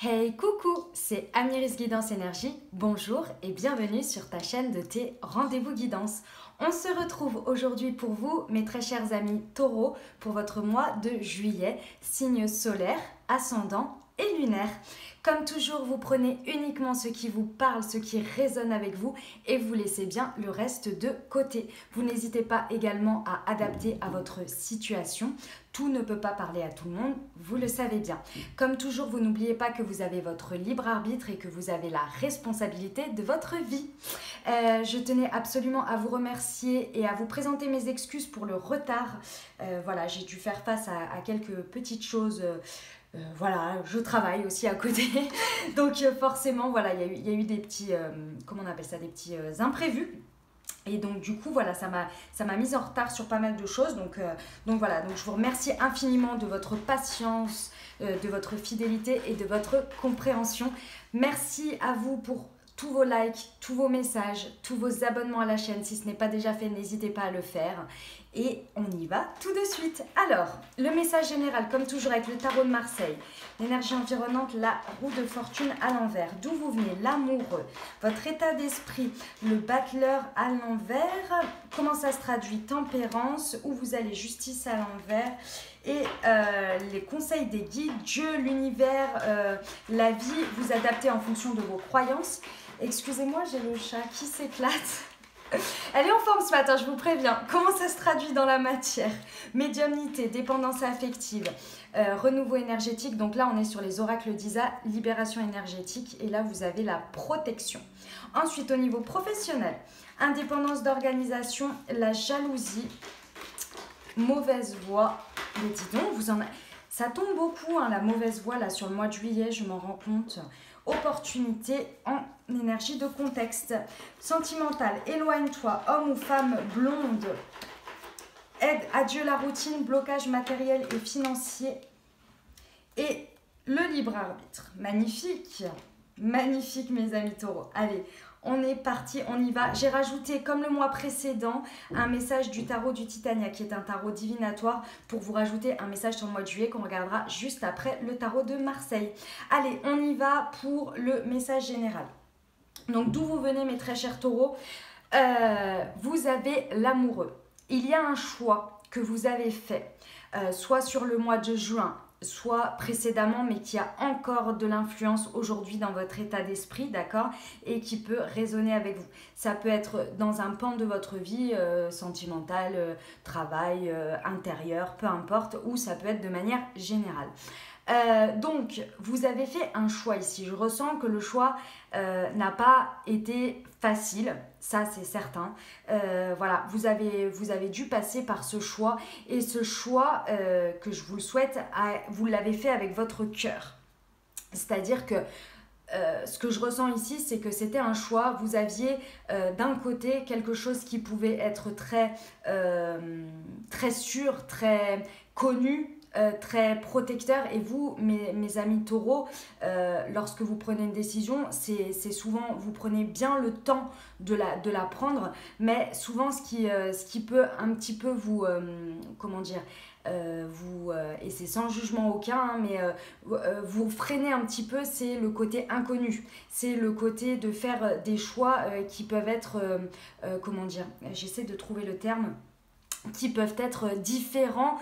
Hey coucou, c'est Amiris Guidance Énergie, bonjour et bienvenue sur ta chaîne de tes rendez-vous guidance. On se retrouve aujourd'hui pour vous, mes très chers amis taureaux, pour votre mois de juillet, signe solaire, ascendant et lunaire. Comme toujours, vous prenez uniquement ce qui vous parle, ce qui résonne avec vous et vous laissez bien le reste de côté. Vous n'hésitez pas également à adapter à votre situation. Tout ne peut pas parler à tout le monde, vous le savez bien. Comme toujours, vous n'oubliez pas que vous avez votre libre arbitre et que vous avez la responsabilité de votre vie. Je tenais absolument à vous remercier et à vous présenter mes excuses pour le retard. Voilà, j'ai dû faire face à quelques petites choses. Voilà, je travaille aussi à côté, donc forcément, voilà, il y a eu des petits, comment on appelle ça, des petits imprévus. Et donc du coup voilà, ça m'a mise en retard sur pas mal de choses, donc voilà, donc je vous remercie infiniment de votre patience, de votre fidélité et de votre compréhension. Merci à vous pour tous vos likes, tous vos messages, tous vos abonnements à la chaîne. Si ce n'est pas déjà fait, n'hésitez pas à le faire. Et on y va tout de suite. Alors, le message général, comme toujours avec le tarot de Marseille. L'énergie environnante, la roue de fortune à l'envers. D'où vous venez, l'amoureux. Votre état d'esprit, le battleur à l'envers. Comment ça se traduit? Tempérance, où vous allez, justice à l'envers. Et les conseils des guides, Dieu, l'univers, la vie, vous adaptez en fonction de vos croyances. Excusez-moi, j'ai le chat qui s'éclate. Elle est en forme ce matin, je vous préviens. Comment ça se traduit dans la matière? Médiumnité, dépendance affective, renouveau énergétique. Donc là, on est sur les oracles d'Isa, libération énergétique. Et là, vous avez la protection. Ensuite, au niveau professionnel, indépendance d'organisation, la jalousie, mauvaise voix. Mais dis donc, ça tombe beaucoup, hein, la mauvaise voix là sur le mois de juillet, je m'en rends compte. Opportunité en énergie de contexte. Sentimental, éloigne-toi, homme ou femme blonde. Aide, adieu la routine, blocage matériel et financier. Et le libre arbitre. Magnifique, magnifique mes amis taureaux. Allez, on est parti, on y va. J'ai rajouté, comme le mois précédent, un message du tarot du Titania, qui est un tarot divinatoire, pour vous rajouter un message sur le mois de juillet qu'on regardera juste après le tarot de Marseille. Allez, on y va pour le message général. Donc, d'où vous venez, mes très chers taureaux? Vous avez l'amoureux. Il y a un choix que vous avez fait, soit sur le mois de juin, soit précédemment, mais qui a encore de l'influence aujourd'hui dans votre état d'esprit, d'accord? Et qui peut résonner avec vous. Ça peut être dans un pan de votre vie, sentimentale, travail, intérieur, peu importe, ou ça peut être de manière générale. Donc, vous avez fait un choix ici. Je ressens que le choix n'a pas été facile, ça c'est certain. Voilà, vous avez dû passer par ce choix. Et ce choix, que je vous le souhaite, vous l'avez fait avec votre cœur. C'est-à-dire que ce que je ressens ici, c'est que c'était un choix. Vous aviez d'un côté quelque chose qui pouvait être très sûr, très connu, très protecteur, et vous, mes amis taureaux, lorsque vous prenez une décision, c'est souvent, vous prenez bien le temps de la prendre, mais souvent ce qui peut un petit peu vous, comment dire, et c'est sans jugement aucun, hein, mais vous freinez un petit peu, c'est le côté inconnu, c'est le côté de faire des choix qui peuvent être, comment dire, j'essaie de trouver le terme, qui peuvent être différents,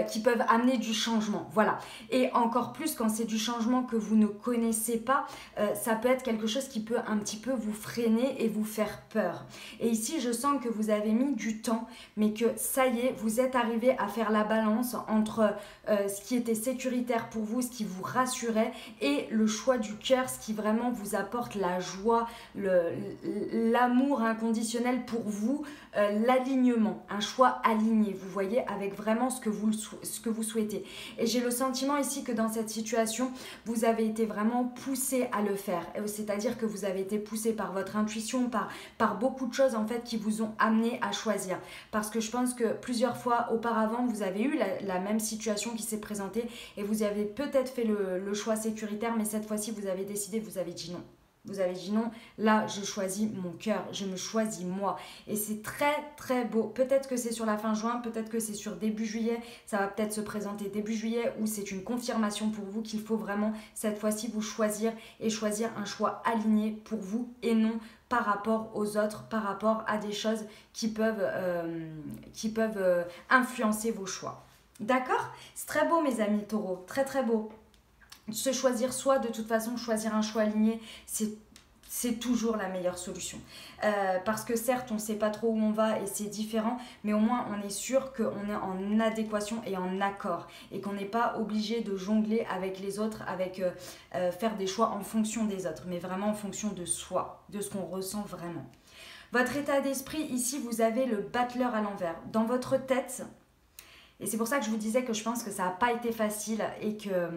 qui peuvent amener du changement, voilà. Et encore plus quand c'est du changement que vous ne connaissez pas, ça peut être quelque chose qui peut un petit peu vous freiner et vous faire peur. Et ici, je sens que vous avez mis du temps, mais que ça y est, vous êtes arrivé à faire la balance entre ce qui était sécuritaire pour vous, ce qui vous rassurait, et le choix du cœur, ce qui vraiment vous apporte la joie, l'amour inconditionnel pour vous, l'alignement, un choix aligné, vous voyez, avec vraiment ce que vous souhaitez. Et j'ai le sentiment ici que dans cette situation, vous avez été vraiment poussé à le faire. C'est-à-dire que vous avez été poussé par votre intuition, par beaucoup de choses en fait qui vous ont amené à choisir. Parce que je pense que plusieurs fois auparavant, vous avez eu la même situation qui s'est présentée et vous avez peut-être fait le choix sécuritaire, mais cette fois-ci, vous avez décidé, vous avez dit non. Vous avez dit non, là je choisis mon cœur, je me choisis moi. Et c'est très très beau. Peut-être que c'est sur la fin juin, peut-être que c'est sur début juillet, ça va peut-être se présenter début juillet où c'est une confirmation pour vous qu'il faut vraiment cette fois-ci vous choisir et choisir un choix aligné pour vous et non par rapport aux autres, par rapport à des choses qui peuvent influencer vos choix. D'accord? C'est très beau mes amis taureaux, très très beau. Se choisir soi, de toute façon, choisir un choix aligné, c'est toujours la meilleure solution. Parce que certes, on ne sait pas trop où on va et c'est différent, mais au moins on est sûr qu'on est en adéquation et en accord et qu'on n'est pas obligé de jongler avec les autres, avec faire des choix en fonction des autres, mais vraiment en fonction de soi, de ce qu'on ressent vraiment. Votre état d'esprit, ici, vous avez le battleur à l'envers. Dans votre tête, et c'est pour ça que je vous disais que je pense que ça n'a pas été facile et que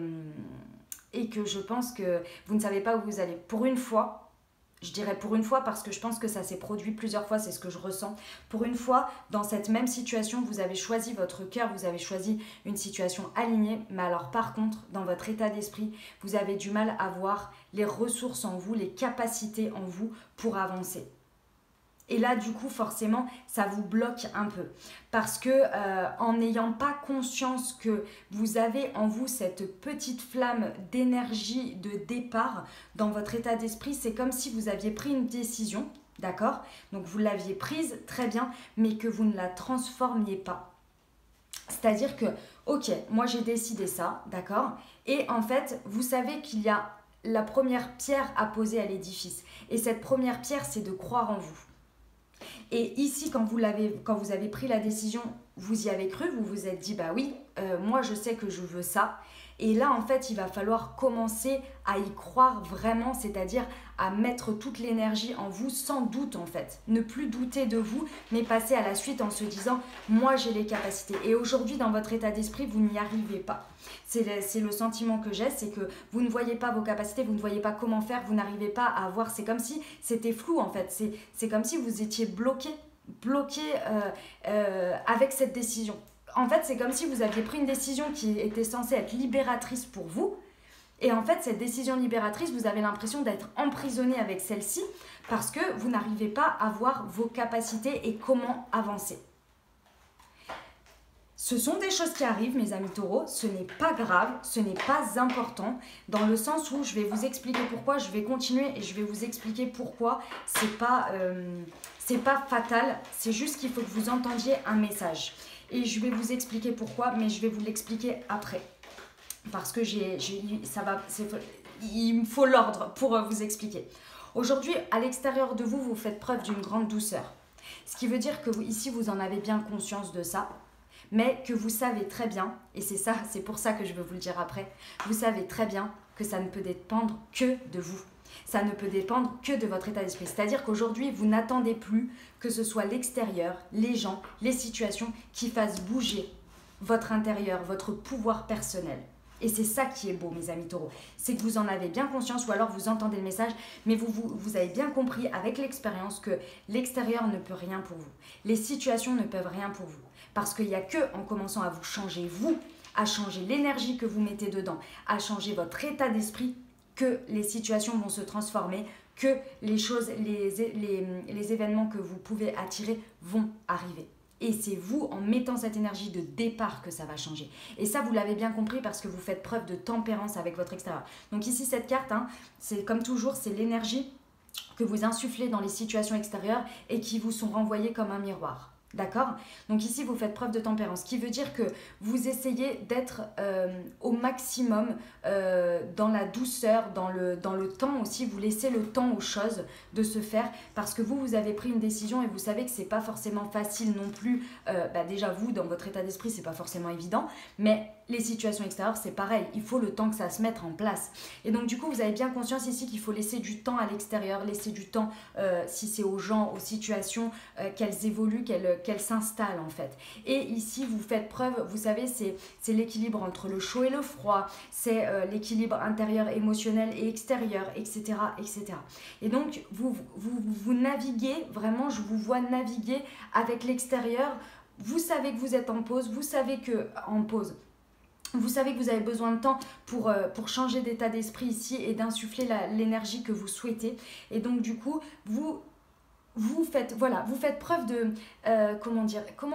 je pense que vous ne savez pas où vous allez. Pour une fois, je dirais pour une fois parce que je pense que ça s'est produit plusieurs fois, c'est ce que je ressens. Pour une fois, dans cette même situation, vous avez choisi votre cœur, vous avez choisi une situation alignée. Mais alors par contre, dans votre état d'esprit, vous avez du mal à voir les ressources en vous, les capacités en vous pour avancer. Et là, du coup, forcément, ça vous bloque un peu. Parce que en n'ayant pas conscience que vous avez en vous cette petite flamme d'énergie de départ dans votre état d'esprit, c'est comme si vous aviez pris une décision, d'accord? Donc, vous l'aviez prise très bien, mais que vous ne la transformiez pas. C'est-à-dire que, ok, moi j'ai décidé ça, d'accord? Et en fait, vous savez qu'il y a la première pierre à poser à l'édifice. Et cette première pierre, c'est de croire en vous. Et ici, quand vous avez pris la décision, vous y avez cru, vous vous êtes dit, bah oui, moi je sais que je veux ça. Et là, en fait, il va falloir commencer à y croire vraiment, c'est-à-dire à mettre toute l'énergie en vous sans doute en fait. Ne plus douter de vous, mais passer à la suite en se disant, moi j'ai les capacités. Et aujourd'hui, dans votre état d'esprit, vous n'y arrivez pas. C'est le sentiment que j'ai, c'est que vous ne voyez pas vos capacités, vous ne voyez pas comment faire, vous n'arrivez pas à voir. C'est comme si c'était flou en fait. C'est comme si vous étiez bloqué avec cette décision. En fait, c'est comme si vous aviez pris une décision qui était censée être libératrice pour vous. Et en fait, cette décision libératrice, vous avez l'impression d'être emprisonné avec celle-ci parce que vous n'arrivez pas à voir vos capacités et comment avancer. Ce sont des choses qui arrivent, mes amis taureaux, ce n'est pas grave, ce n'est pas important, dans le sens où je vais vous expliquer pourquoi, je vais continuer et je vais vous expliquer pourquoi c'est pas fatal, c'est juste qu'il faut que vous entendiez un message. Et je vais vous expliquer pourquoi, mais je vais vous l'expliquer après. Parce que il me faut l'ordre pour vous expliquer. Aujourd'hui, à l'extérieur de vous, vous faites preuve d'une grande douceur. Ce qui veut dire que ici, vous en avez bien conscience de ça, mais que vous savez très bien, et c'est pour ça que je veux vous le dire après, vous savez très bien que ça ne peut dépendre que de vous. Ça ne peut dépendre que de votre état d'esprit. C'est-à-dire qu'aujourd'hui, vous n'attendez plus que ce soit l'extérieur, les gens, les situations qui fassent bouger votre intérieur, votre pouvoir personnel. Et c'est ça qui est beau, mes amis taureaux. C'est que vous en avez bien conscience ou alors vous entendez le message, mais vous avez bien compris avec l'expérience que l'extérieur ne peut rien pour vous. Les situations ne peuvent rien pour vous. Parce qu'il n'y a que en commençant à vous changer, vous, à changer l'énergie que vous mettez dedans, à changer votre état d'esprit, que les situations vont se transformer, que les choses, les événements que vous pouvez attirer vont arriver. Et c'est vous, en mettant cette énergie de départ, que ça va changer. Et ça, vous l'avez bien compris parce que vous faites preuve de tempérance avec votre extérieur. Donc ici, cette carte, c'est comme toujours, c'est l'énergie que vous insufflez dans les situations extérieures et qui vous sont renvoyées comme un miroir. D'accord? Donc ici, vous faites preuve de tempérance, ce qui veut dire que vous essayez d'être au maximum dans la douceur, dans le temps aussi. Vous laissez le temps aux choses de se faire parce que vous avez pris une décision et vous savez que c'est pas forcément facile non plus. Déjà, vous, dans votre état d'esprit, c'est pas forcément évident, mais les situations extérieures, c'est pareil. Il faut le temps que ça se mette en place. Et donc, du coup, vous avez bien conscience ici qu'il faut laisser du temps à l'extérieur, laisser du temps, si c'est aux gens, aux situations, qu'elles évoluent, qu'elles s'installent en fait. Et ici, vous faites preuve, vous savez, c'est l'équilibre entre le chaud et le froid, c'est l'équilibre intérieur, émotionnel et extérieur, etc. etc. Et donc, vous naviguez, vraiment, je vous vois naviguer avec l'extérieur. Vous savez que vous êtes en pause, vous savez que en pause. Vous savez que vous avez besoin de temps pour changer d'état d'esprit ici et d'insuffler l'énergie que vous souhaitez. Et donc du coup, vous faites preuve de, comment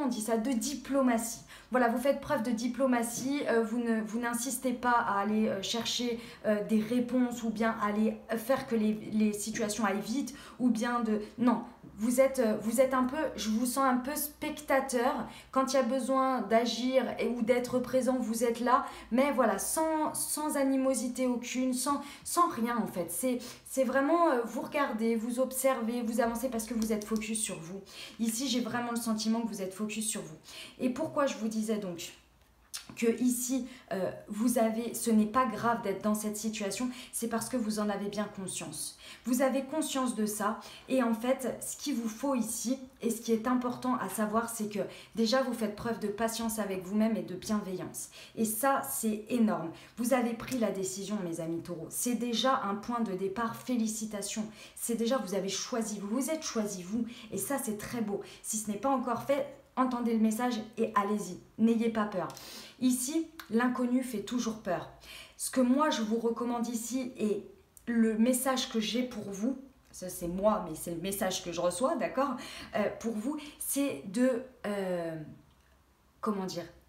on dit ça, de diplomatie. Voilà, vous faites preuve de diplomatie, vous n'insistez pas à aller chercher des réponses ou bien aller faire que les situations aillent vite ou bien de... Non, vous êtes un peu, je vous sens un peu spectateur. Quand il y a besoin d'agir ou d'être présent, vous êtes là, mais voilà, sans animosité aucune, sans rien en fait. C'est vraiment, vous regardez, vous observez, vous avancez parce que vous êtes focus sur vous. Ici, j'ai vraiment le sentiment que vous êtes focus sur vous. Et pourquoi je vous disais donc que ici, ce n'est pas grave d'être dans cette situation, c'est parce que vous en avez bien conscience. Vous avez conscience de ça et en fait, ce qu'il vous faut ici et ce qui est important à savoir, c'est que déjà, vous faites preuve de patience avec vous-même et de bienveillance. Et ça, c'est énorme. Vous avez pris la décision, mes amis taureaux. C'est déjà un point de départ. Félicitations. C'est déjà, vous avez choisi, vous vous êtes choisi, vous. Et ça, c'est très beau. Si ce n'est pas encore fait, entendez le message et allez-y. N'ayez pas peur. Ici, l'inconnu fait toujours peur. Ce que moi, je vous recommande ici et le message que j'ai pour vous, ça c'est moi, mais c'est le message que je reçois, d'accord, pour vous, c'est de,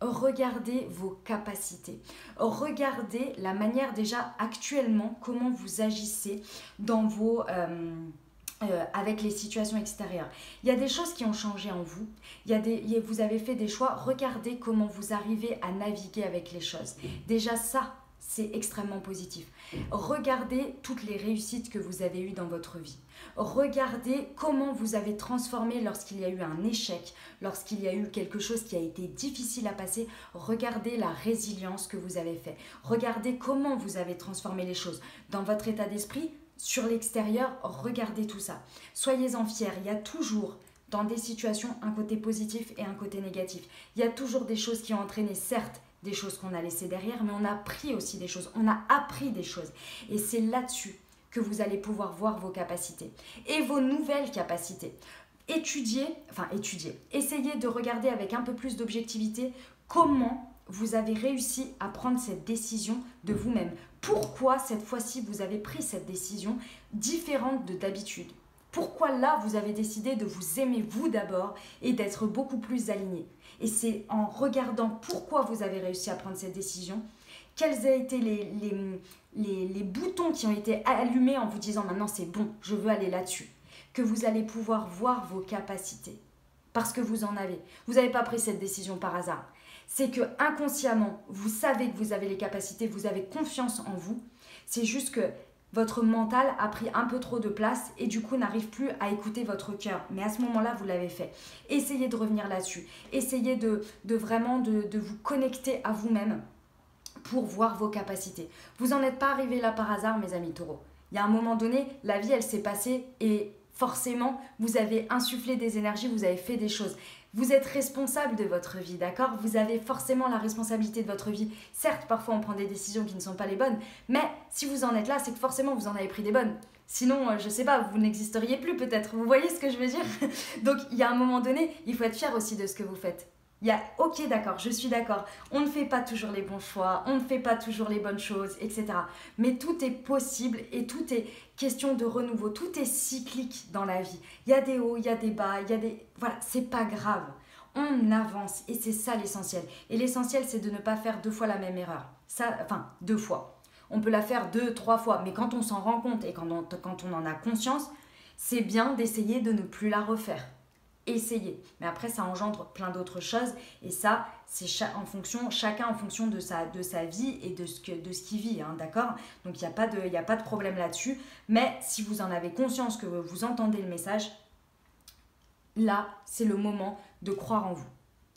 regarder vos capacités. Regardez la manière déjà actuellement, comment vous agissez dans vos... avec les situations extérieures. Il y a des choses qui ont changé en vous. Vous avez fait des choix. Regardez comment vous arrivez à naviguer avec les choses. Déjà ça, c'est extrêmement positif. Regardez toutes les réussites que vous avez eues dans votre vie. Regardez comment vous avez transformé lorsqu'il y a eu un échec, lorsqu'il y a eu quelque chose qui a été difficile à passer. Regardez la résilience que vous avez fait. Regardez comment vous avez transformé les choses dans votre état d'esprit. Sur l'extérieur, regardez tout ça. Soyez-en fiers. Il y a toujours, dans des situations, un côté positif et un côté négatif. Il y a toujours des choses qui ont entraîné, certes, des choses qu'on a laissées derrière, mais on a appris aussi des choses. On a appris des choses. Et c'est là-dessus que vous allez pouvoir voir vos capacités et vos nouvelles capacités. Essayez de regarder avec un peu plus d'objectivité comment vous avez réussi à prendre cette décision de vous-même. Pourquoi cette fois-ci vous avez pris cette décision différente de d'habitude? Pourquoi là vous avez décidé de vous aimer vous d'abord et d'être beaucoup plus aligné? Et c'est en regardant pourquoi vous avez réussi à prendre cette décision, quels ont été les boutons qui ont été allumés en vous disant maintenant c'est bon, je veux aller là-dessus, que vous allez pouvoir voir vos capacités. Parce que vous en avez. Vous n'avez pas pris cette décision par hasard. C'est que inconsciemment, vous savez que vous avez les capacités, vous avez confiance en vous. C'est juste que votre mental a pris un peu trop de place et du coup n'arrive plus à écouter votre cœur. Mais à ce moment-là, vous l'avez fait. Essayez de revenir là-dessus. Essayez de vraiment vous connecter à vous-même pour voir vos capacités. Vous n'en êtes pas arrivé là par hasard, mes amis taureaux. Il y a un moment donné, la vie, elle s'est passée et forcément, vous avez insufflé des énergies, vous avez fait des choses. Vous êtes responsable de votre vie, d'accord? Vous avez forcément la responsabilité de votre vie. Certes, parfois on prend des décisions qui ne sont pas les bonnes, mais si vous en êtes là, c'est que forcément vous en avez pris des bonnes. Sinon, je sais pas, vous n'existeriez plus peut-être. Vous voyez ce que je veux dire? Donc, il y a un moment donné, il faut être fier aussi de ce que vous faites. Ok, d'accord, je suis d'accord, on ne fait pas toujours les bons choix, on ne fait pas toujours les bonnes choses, etc. Mais tout est possible et tout est question de renouveau, tout est cyclique dans la vie. Il y a des hauts, il y a des bas, Voilà, c'est pas grave. On avance et c'est ça l'essentiel. Et l'essentiel, c'est de ne pas faire 2 fois la même erreur. Enfin, 2 fois. On peut la faire 2, 3 fois, mais quand on s'en rend compte et quand on en a conscience, c'est bien d'essayer de ne plus la refaire. Essayez. Mais après, ça engendre plein d'autres choses. Et ça, c'est chacun en fonction de sa vie et de ce qu'il vit. Hein, d'accord? Donc, il n'y a pas de problème là-dessus. Mais si vous en avez conscience que vous entendez le message, là, c'est le moment de croire en vous.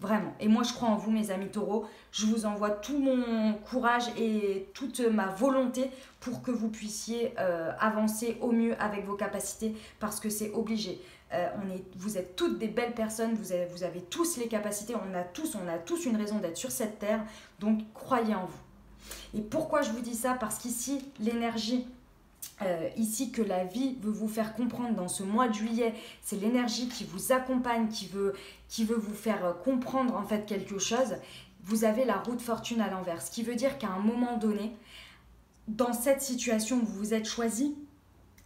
Vraiment. Et moi, je crois en vous, mes amis taureaux. Je vous envoie tout mon courage et toute ma volonté pour que vous puissiez avancer au mieux avec vos capacités parce que c'est obligé. Vous êtes toutes des belles personnes, vous avez tous les capacités, on a tous une raison d'être sur cette terre, donc croyez en vous. Et pourquoi je vous dis ça? Parce qu'ici, l'énergie, ici que la vie veut vous faire comprendre dans ce mois de juillet, c'est l'énergie qui vous accompagne, qui veut vous faire comprendre en fait quelque chose. vous avez la roue de fortune à l'envers. Ce qui veut dire qu'à un moment donné, dans cette situation où vous vous êtes choisi,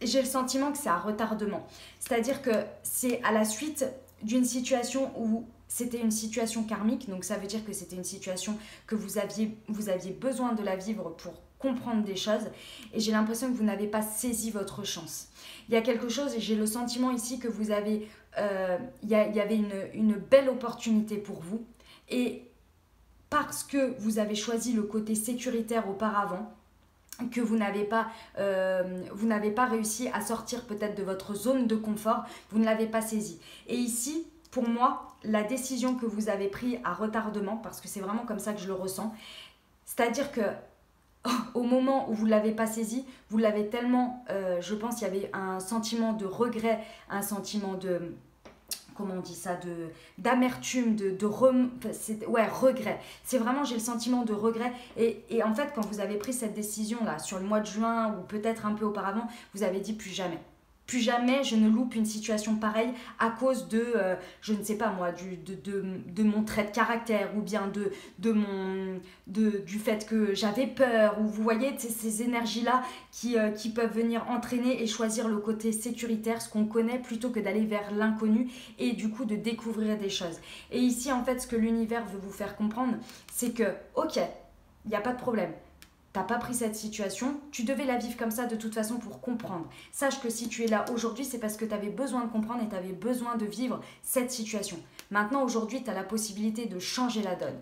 j'ai le sentiment que c'est un retardement. C'est-à-dire que c'est à la suite d'une situation où c'était une situation karmique, donc ça veut dire que c'était une situation que vous aviez besoin de la vivre pour comprendre des choses, et j'ai l'impression que vous n'avez pas saisi votre chance. Il y a quelque chose, et j'ai le sentiment ici que vous avez, il y avait une belle opportunité pour vous, et parce que vous avez choisi le côté sécuritaire auparavant, que vous n'avez pas réussi à sortir peut-être de votre zone de confort, vous ne l'avez pas saisi. Et ici, pour moi, la décision que vous avez prise à retardement, parce que c'est vraiment comme ça que je le ressens, c'est-à-dire que au moment où vous ne l'avez pas saisi, vous l'avez tellement, je pense qu'il y avait un sentiment de regret, un sentiment de... comment on dit ça, d'amertume, regret. C'est vraiment, j'ai le sentiment de regret. Et en fait, quand vous avez pris cette décision-là, sur le mois de juin, ou peut-être un peu auparavant, vous avez dit plus jamais. Plus jamais je ne loupe une situation pareille à cause de, je ne sais pas moi, de mon trait de caractère, ou bien du fait que j'avais peur, ou vous voyez, ces énergies-là qui peuvent venir entraîner et choisir le côté sécuritaire, ce qu'on connaît, plutôt que d'aller vers l'inconnu et du coup de découvrir des choses. Et ici, en fait, ce que l'univers veut vous faire comprendre, c'est que, ok, il n'y a pas de problème. T'as pas pris cette situation, tu devais la vivre comme ça de toute façon pour comprendre. Sache que si tu es là aujourd'hui, c'est parce que tu avais besoin de comprendre et tu avais besoin de vivre cette situation. Maintenant, aujourd'hui, tu as la possibilité de changer la donne.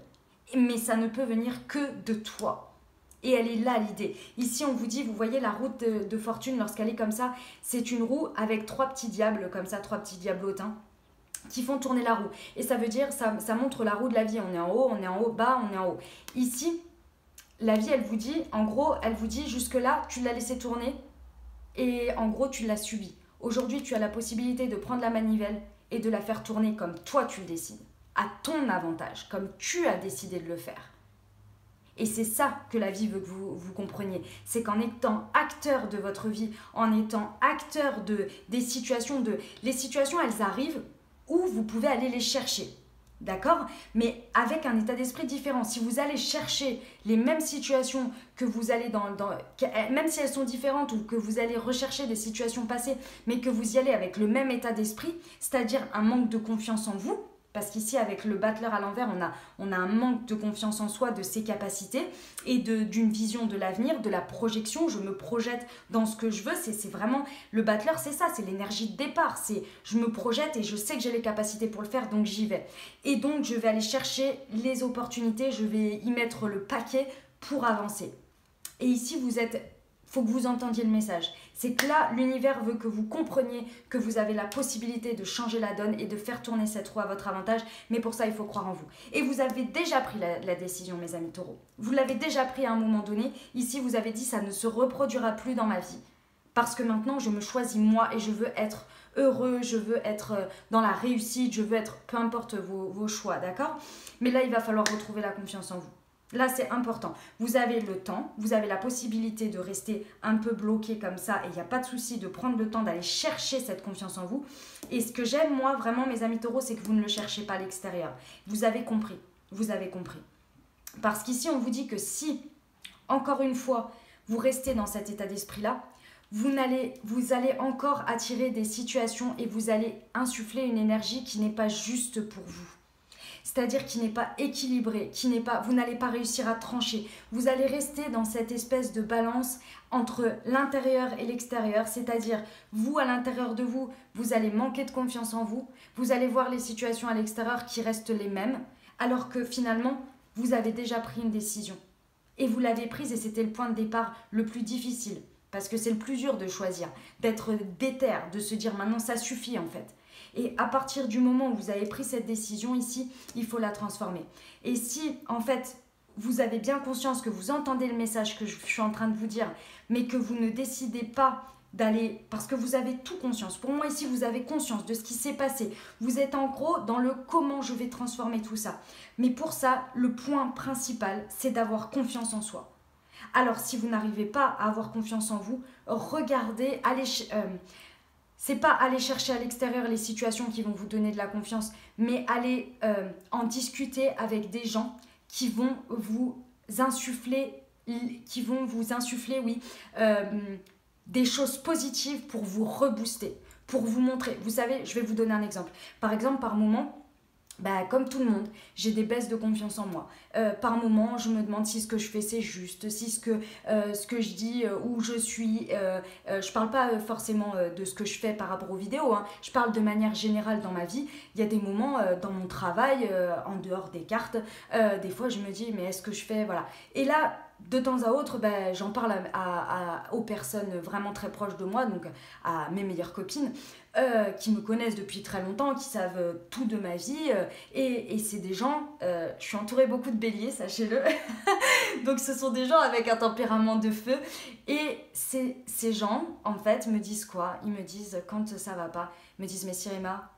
Mais ça ne peut venir que de toi. Et elle est là l'idée. Ici, on vous dit, vous voyez la roue de fortune lorsqu'elle est comme ça, c'est une roue avec 3 petits diables comme ça, 3 petits diablotins qui font tourner la roue. Et ça veut dire, ça montre la roue de la vie. On est en haut, bas, on est en haut. Ici, la vie, elle vous dit, en gros, elle vous dit, jusque-là, tu l'as laissé tourner et en gros, tu l'as subi. Aujourd'hui, tu as la possibilité de prendre la manivelle et de la faire tourner comme toi, tu le décides, à ton avantage, comme tu as décidé de le faire. Et c'est ça que la vie veut que vous compreniez. C'est qu'en étant acteur de votre vie, en étant acteur des situations, les situations, elles arrivent où vous pouvez aller les chercher. D'accord? Mais avec un état d'esprit différent. Si vous allez chercher les mêmes situations que vous allez même si elles sont différentes, ou que vous allez rechercher des situations passées, mais que vous y allez avec le même état d'esprit, c'est-à-dire un manque de confiance en vous, parce qu'ici avec le battleur à l'envers, on a un manque de confiance en soi, de ses capacités et d'une vision de l'avenir, de la projection. Je me projette dans ce que je veux. C'est vraiment, le battleur, c'est ça, c'est l'énergie de départ. C'est je me projette et je sais que j'ai les capacités pour le faire, donc j'y vais. Et donc je vais aller chercher les opportunités, je vais y mettre le paquet pour avancer. Et ici, faut que vous entendiez le message. C'est que là, l'univers veut que vous compreniez que vous avez la possibilité de changer la donne et de faire tourner cette roue à votre avantage. Mais pour ça, il faut croire en vous. Et vous avez déjà pris la décision, mes amis taureaux. Vous l'avez déjà pris à un moment donné. Ici, vous avez dit, ça ne se reproduira plus dans ma vie. Parce que maintenant, je me choisis moi et je veux être heureux, je veux être dans la réussite, je veux être, peu importe vos choix, d'accord? Mais là, il va falloir retrouver la confiance en vous. Là, c'est important. Vous avez le temps, vous avez la possibilité de rester un peu bloqué comme ça et il n'y a pas de souci de prendre le temps d'aller chercher cette confiance en vous. Et ce que j'aime, moi, vraiment, mes amis taureaux, c'est que vous ne le cherchez pas à l'extérieur. Vous avez compris. Vous avez compris. Parce qu'ici, on vous dit que si, encore une fois, vous restez dans cet état d'esprit-là, vous allez encore attirer des situations et vous allez insuffler une énergie qui n'est pas juste pour vous. C'est-à-dire qui n'est pas équilibré, vous n'allez pas réussir à trancher. Vous allez rester dans cette espèce de balance entre l'intérieur et l'extérieur, c'est-à-dire vous à l'intérieur de vous, vous allez manquer de confiance en vous, vous allez voir les situations à l'extérieur qui restent les mêmes, alors que finalement, vous avez déjà pris une décision. Et vous l'avez prise et c'était le point de départ le plus difficile, parce que c'est le plus dur de choisir, d'être déter, de se dire maintenant ça suffit en fait. Et à partir du moment où vous avez pris cette décision ici, il faut la transformer. Et si, en fait, vous avez bien conscience que vous entendez le message que je suis en train de vous dire, mais que vous ne décidez pas d'aller... Parce que vous avez tout conscience. Pour moi, ici, vous avez conscience de ce qui s'est passé. Vous êtes en gros dans le comment je vais transformer tout ça. Mais pour ça, le point principal, c'est d'avoir confiance en soi. Alors, si vous n'arrivez pas à avoir confiance en vous, regardez, allez... c'est pas aller chercher à l'extérieur les situations qui vont vous donner de la confiance, mais aller en discuter avec des gens qui vont vous insuffler, oui, des choses positives pour vous rebooster, pour vous montrer. Vous savez, je vais vous donner un exemple. Par exemple, par moment, comme tout le monde, j'ai des baisses de confiance en moi. Par moment, je me demande si ce que je fais c'est juste, si ce que je dis, où je suis. Je parle pas forcément de ce que je fais par rapport aux vidéos, hein. Je parle de manière générale dans ma vie. Il y a des moments dans mon travail, en dehors des cartes, des fois je me dis mais est-ce que je fais, voilà. Et là, de temps à autre, j'en parle aux personnes vraiment très proches de moi, donc à mes meilleures copines, qui me connaissent depuis très longtemps, qui savent tout de ma vie, et c'est des gens, je suis entourée beaucoup de béliers, sachez-le, donc ce sont des gens avec un tempérament de feu, et ces gens, en fait, me disent quoi? Ils me disent, quand ça va pas, ils me disent, mais Sirima,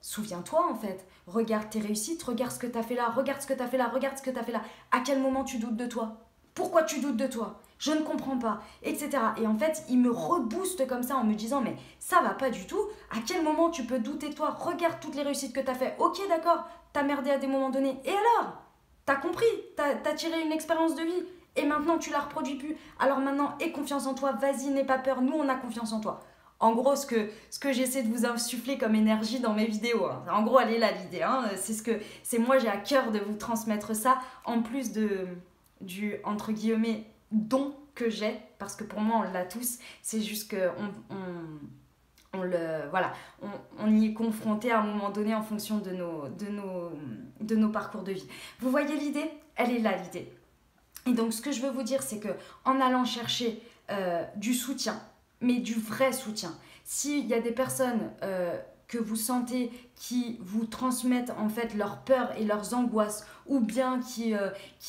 souviens-toi en fait, regarde tes réussites, regarde ce que tu as fait là, regarde ce que tu as fait là, regarde ce que tu as fait là, à quel moment tu doutes de toi? Pourquoi tu doutes de toi? Je ne comprends pas, etc. Et en fait, il me rebooste comme ça en me disant mais ça va pas du tout, à quel moment tu peux douter de toi? Regarde toutes les réussites que tu as fait, ok d'accord, t'as merdé à des moments donnés, et alors? T'as compris, t'as tiré une expérience de vie, et maintenant tu la reproduis plus, alors maintenant aie confiance en toi, vas-y, n'aie pas peur, nous on a confiance en toi. En gros, ce que j'essaie de vous insuffler comme énergie dans mes vidéos, hein. En gros, elle est là l'idée, hein. C'est moi, j'ai à cœur de vous transmettre ça, en plus du, entre guillemets, don que j'ai, parce que pour moi, on l'a tous, c'est juste qu'on on y est confronté à un moment donné en fonction de nos parcours de vie. Vous voyez l'idée? Elle est là l'idée. Et donc, ce que je veux vous dire, c'est que en allant chercher du soutien, mais du vrai soutien. S'il y a des personnes que vous sentez qui vous transmettent en fait leurs peurs et leurs angoisses, ou bien qui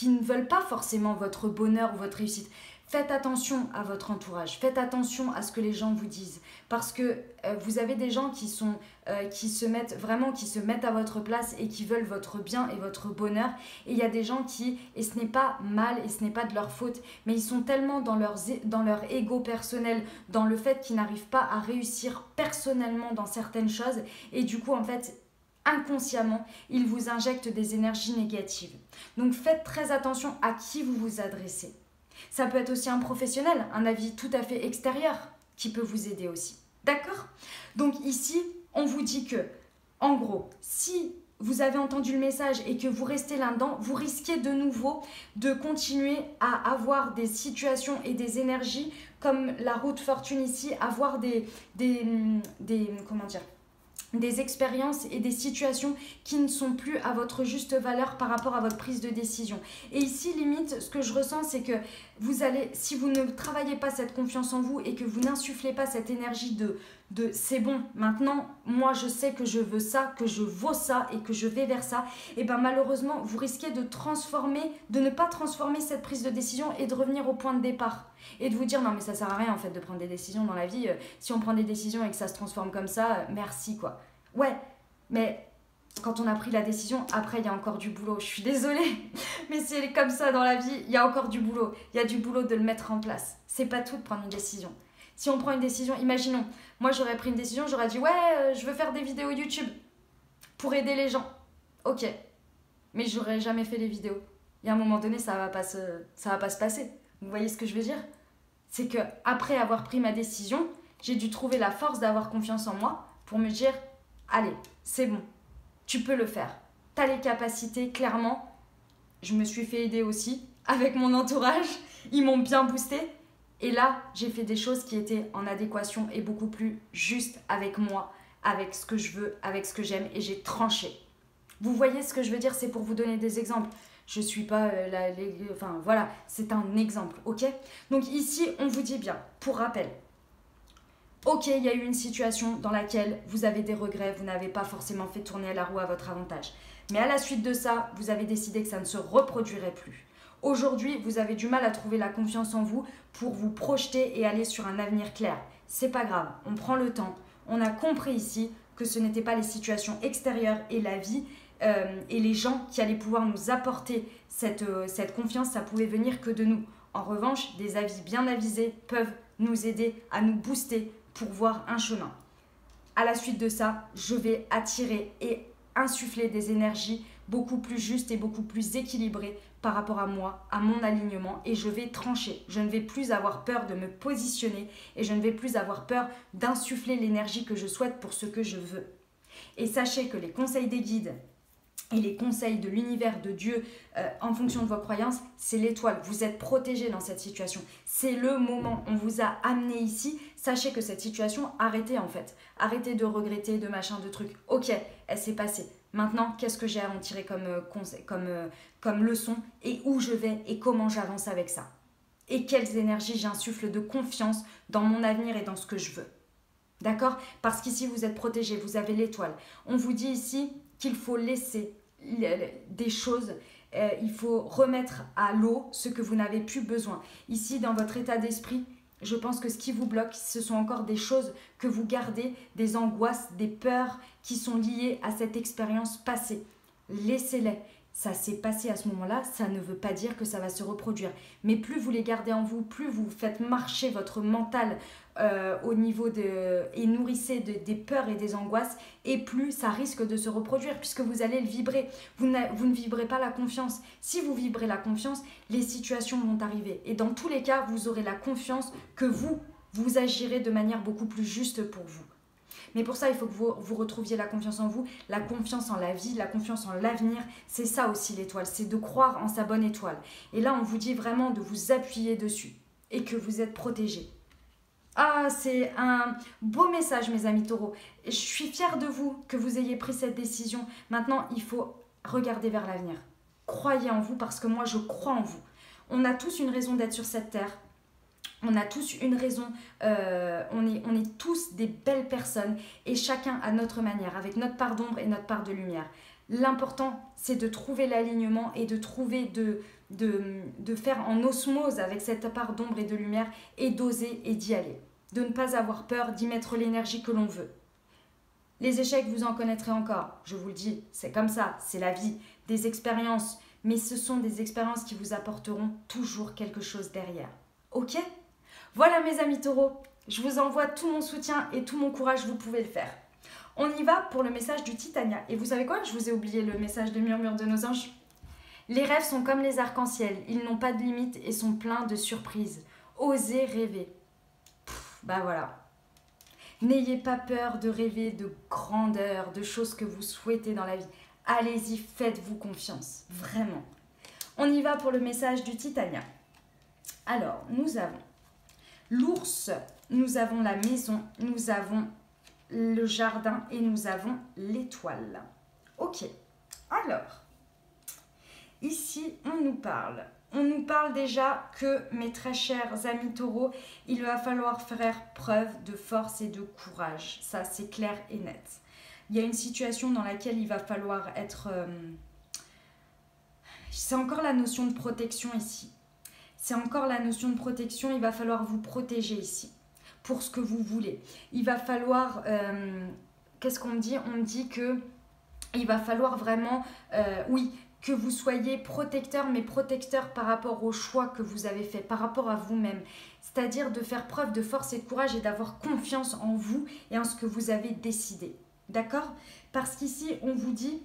ne veulent pas forcément votre bonheur ou votre réussite, faites attention à votre entourage, faites attention à ce que les gens vous disent, parce que vous avez des gens qui se mettent à votre place et qui veulent votre bien et votre bonheur, et il y a des gens qui, et ce n'est pas mal et ce n'est pas de leur faute, mais ils sont tellement dans leur ego personnel, dans le fait qu'ils n'arrivent pas à réussir personnellement dans certaines choses, et du coup en fait inconsciemment, ils vous injectent des énergies négatives. Donc faites très attention à qui vous vous adressez. Ça peut être aussi un professionnel, un avis tout à fait extérieur qui peut vous aider aussi. D'accord? Donc ici, on vous dit que, en gros, si vous avez entendu le message et que vous restez là-dedans, vous risquez de nouveau de continuer à avoir des situations et des énergies comme la roue de fortune ici, avoir comment dire, des expériences et des situations qui ne sont plus à votre juste valeur par rapport à votre prise de décision. Et ici, limite, ce que je ressens, c'est que si vous ne travaillez pas cette confiance en vous et que vous n'insufflez pas cette énergie de c'est bon, maintenant, moi je sais que je veux ça, que je vaux ça et que je vais vers ça, et malheureusement, vous risquez de ne pas transformer cette prise de décision et de revenir au point de départ. Et de vous dire, non mais ça sert à rien en fait de prendre des décisions dans la vie, si on prend des décisions et que ça se transforme comme ça, merci quoi. Ouais, mais quand on a pris la décision, après il y a encore du boulot, je suis désolée, mais c'est comme ça dans la vie, il y a encore du boulot, il y a du boulot de le mettre en place, c'est pas tout de prendre une décision. Si on prend une décision, imaginons, moi j'aurais pris une décision, j'aurais dit ouais, je veux faire des vidéos YouTube pour aider les gens, ok, mais j'aurais jamais fait les vidéos. Et à un moment donné, ça va pas se passer. Vous voyez ce que je veux dire? C'est que après avoir pris ma décision, j'ai dû trouver la force d'avoir confiance en moi pour me dire allez, c'est bon, tu peux le faire. T'as les capacités, clairement. Je me suis fait aider aussi avec mon entourage. Ils m'ont bien boosté. Et là, j'ai fait des choses qui étaient en adéquation et beaucoup plus justes avec moi, avec ce que je veux, avec ce que j'aime. Et j'ai tranché. Vous voyez ce que je veux dire? C'est pour vous donner des exemples. Je suis pas enfin voilà, c'est un exemple, ok? Donc ici, on vous dit bien, pour rappel, ok, il y a eu une situation dans laquelle vous avez des regrets, vous n'avez pas forcément fait tourner la roue à votre avantage. Mais à la suite de ça, vous avez décidé que ça ne se reproduirait plus. Aujourd'hui, vous avez du mal à trouver la confiance en vous pour vous projeter et aller sur un avenir clair. C'est pas grave, on prend le temps. On a compris ici que ce n'étaient pas les situations extérieures et la vie et les gens qui allaient pouvoir nous apporter cette confiance, ça pouvait venir que de nous. En revanche, des avis bien avisés peuvent nous aider à nous booster pour voir un chemin. À la suite de ça, je vais attirer et insuffler des énergies beaucoup plus juste et beaucoup plus équilibré par rapport à moi, à mon alignement, et je vais trancher. Je ne vais plus avoir peur de me positionner et je ne vais plus avoir peur d'insuffler l'énergie que je souhaite pour ce que je veux. Et sachez que les conseils des guides et les conseils de l'univers, de Dieu, en fonction de vos croyances, c'est l'étoile. Vous êtes protégés dans cette situation. C'est le moment. On vous a amené ici. Sachez que cette situation, arrêtez en fait. Arrêtez de regretter, de machin, de trucs. Ok, elle s'est passée. Maintenant, qu'est-ce que j'ai à en tirer comme leçon et où je vais et comment j'avance avec ça. Et quelles énergies j'insuffle de confiance dans mon avenir et dans ce que je veux. D'accord? Parce qu'ici, vous êtes protégés, vous avez l'étoile. On vous dit ici qu'il faut laisser des choses, il faut remettre à l'eau ce que vous n'avez plus besoin. Ici, dans votre état d'esprit, je pense que ce qui vous bloque, ce sont encore des choses que vous gardez, des angoisses, des peurs qui sont liées à cette expérience passée. Laissez-les. Ça s'est passé à ce moment-là, ça ne veut pas dire que ça va se reproduire. Mais plus vous les gardez en vous, plus vous faites marcher votre mental au niveau et nourrissez des peurs et des angoisses, et plus ça risque de se reproduire puisque vous allez le vibrer. Vous ne vibrez pas la confiance. Si vous vibrez la confiance, les situations vont arriver. Et dans tous les cas, vous aurez la confiance que vous agirez de manière beaucoup plus juste pour vous. Mais pour ça, il faut que vous retrouviez la confiance en vous, la confiance en la vie, la confiance en l'avenir. C'est ça aussi l'étoile, c'est de croire en sa bonne étoile. Et là, on vous dit vraiment de vous appuyer dessus et que vous êtes protégés. Ah, c'est un beau message, mes amis taureaux. Je suis fière de vous que vous ayez pris cette décision. Maintenant, il faut regarder vers l'avenir. Croyez en vous parce que moi, je crois en vous. On a tous une raison d'être sur cette terre. On a tous une raison, on est tous des belles personnes et chacun à notre manière, avec notre part d'ombre et notre part de lumière. L'important, c'est de trouver l'alignement et de trouver, de faire en osmose avec cette part d'ombre et de lumière et d'oser et d'y aller. De ne pas avoir peur, d'y mettre l'énergie que l'on veut. Les échecs, vous en connaîtrez encore, je vous le dis, c'est comme ça, c'est la vie, des expériences, mais ce sont des expériences qui vous apporteront toujours quelque chose derrière. Ok ? Voilà mes amis taureaux, je vous envoie tout mon soutien et tout mon courage, vous pouvez le faire. On y va pour le message du Titania. Et vous savez quoi? Je vous ai oublié le message de Murmure de nos anges. Les rêves sont comme les arcs-en-ciel, ils n'ont pas de limite et sont pleins de surprises. Osez rêver. Bah voilà. N'ayez pas peur de rêver de grandeur, de choses que vous souhaitez dans la vie. Allez-y, faites-vous confiance, vraiment. On y va pour le message du Titania. Alors, nous avons l'ours, nous avons la maison, nous avons le jardin et nous avons l'étoile. Ok, alors, ici, on nous parle déjà que, mes très chers amis taureaux, il va falloir faire preuve de force et de courage. Ça, c'est clair et net. Il y a une situation dans laquelle il va falloir être... c'est encore la notion de protection ici. C'est encore la notion de protection, il va falloir vous protéger ici, pour ce que vous voulez. Il va falloir, qu'est-ce qu'on me dit? On me dit que il va falloir vraiment, oui, que vous soyez protecteur, mais protecteur par rapport au choix que vous avez fait, par rapport à vous-même. C'est-à-dire de faire preuve de force et de courage et d'avoir confiance en vous et en ce que vous avez décidé. D'accord? Parce qu'ici, on vous dit,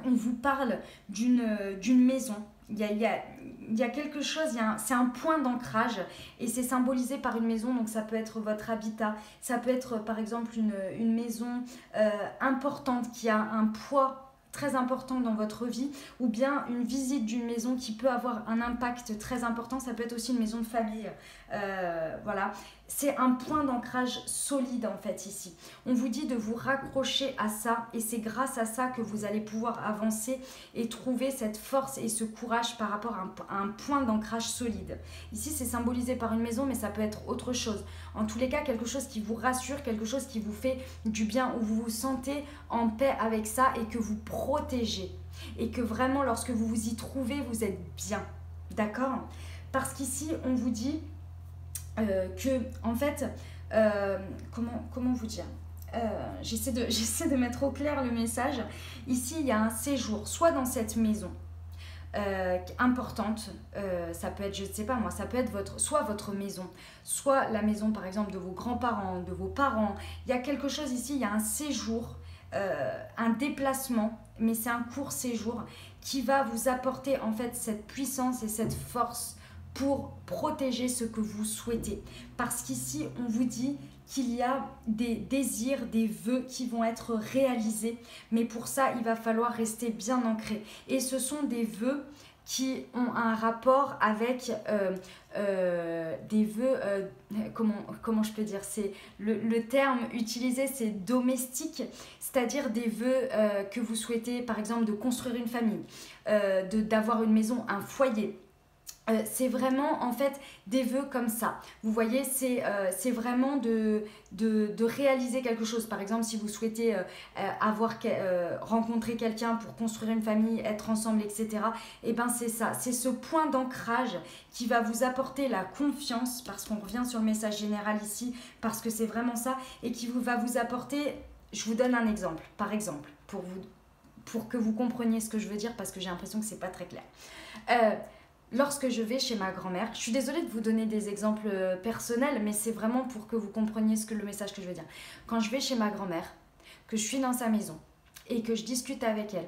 on vous parle d'une maison. Il y a quelque chose, c'est un point d'ancrage et c'est symbolisé par une maison, donc ça peut être votre habitat, ça peut être par exemple une maison importante qui a un poids très important dans votre vie, ou bien une visite d'une maison qui peut avoir un impact très important. Ça peut être aussi une maison de famille, voilà. C'est un point d'ancrage solide en fait ici. On vous dit de vous raccrocher à ça et c'est grâce à ça que vous allez pouvoir avancer et trouver cette force et ce courage par rapport à un point d'ancrage solide. Ici c'est symbolisé par une maison mais ça peut être autre chose. En tous les cas quelque chose qui vous rassure, quelque chose qui vous fait du bien, où vous vous sentez en paix avec ça et que vous protégez. Et que vraiment lorsque vous vous y trouvez vous êtes bien. D'accord? Parce qu'ici on vous dit... que en fait comment vous dire, j'essaie de mettre au clair le message. Ici il y a un séjour soit dans cette maison importante, ça peut être, je ne sais pas moi, ça peut être soit votre maison, soit la maison par exemple de vos grands-parents, de vos parents. Il y a quelque chose ici, il y a un séjour, un déplacement, mais c'est un court séjour qui va vous apporter en fait cette puissance et cette force pour protéger ce que vous souhaitez. Parce qu'ici, on vous dit qu'il y a des désirs, des vœux qui vont être réalisés. Mais pour ça, il va falloir rester bien ancré. Et ce sont des vœux qui ont un rapport avec des vœux, comment je peux dire, c'est le terme utilisé, c'est domestique, c'est-à-dire des vœux que vous souhaitez, par exemple, de construire une famille, d'avoir une maison, un foyer. C'est vraiment en fait des vœux comme ça. Vous voyez, c'est vraiment de réaliser quelque chose. Par exemple, si vous souhaitez rencontrer quelqu'un pour construire une famille, être ensemble, etc. Et ben c'est ça, c'est ce point d'ancrage qui va vous apporter la confiance, parce qu'on revient sur le message général ici, parce que c'est vraiment ça, et qui va vous apporter, je vous donne un exemple, par exemple, pour que vous compreniez ce que je veux dire, parce que j'ai l'impression que c'est pas très clair. Lorsque je vais chez ma grand-mère, je suis désolée de vous donner des exemples personnels, mais c'est vraiment pour que vous compreniez le message que je veux dire. Quand je vais chez ma grand-mère, que je suis dans sa maison et que je discute avec elle,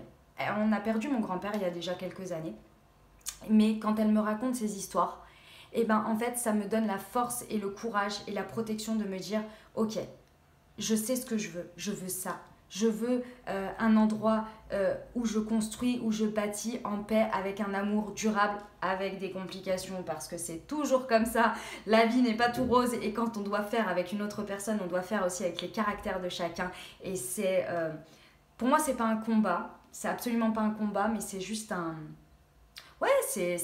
on a perdu mon grand-père il y a déjà quelques années, mais quand elle me raconte ses histoires, et ben en fait ça me donne la force et le courage et la protection de me dire ok, je sais ce que je veux ça. Je veux un endroit où je construis, où je bâtis en paix, avec un amour durable, avec des complications, parce que c'est toujours comme ça. La vie n'est pas tout rose, et quand on doit faire avec une autre personne, on doit faire aussi avec les caractères de chacun. Et c'est, pour moi, c'est pas un combat, c'est absolument pas un combat, mais c'est juste un... Ouais, c'est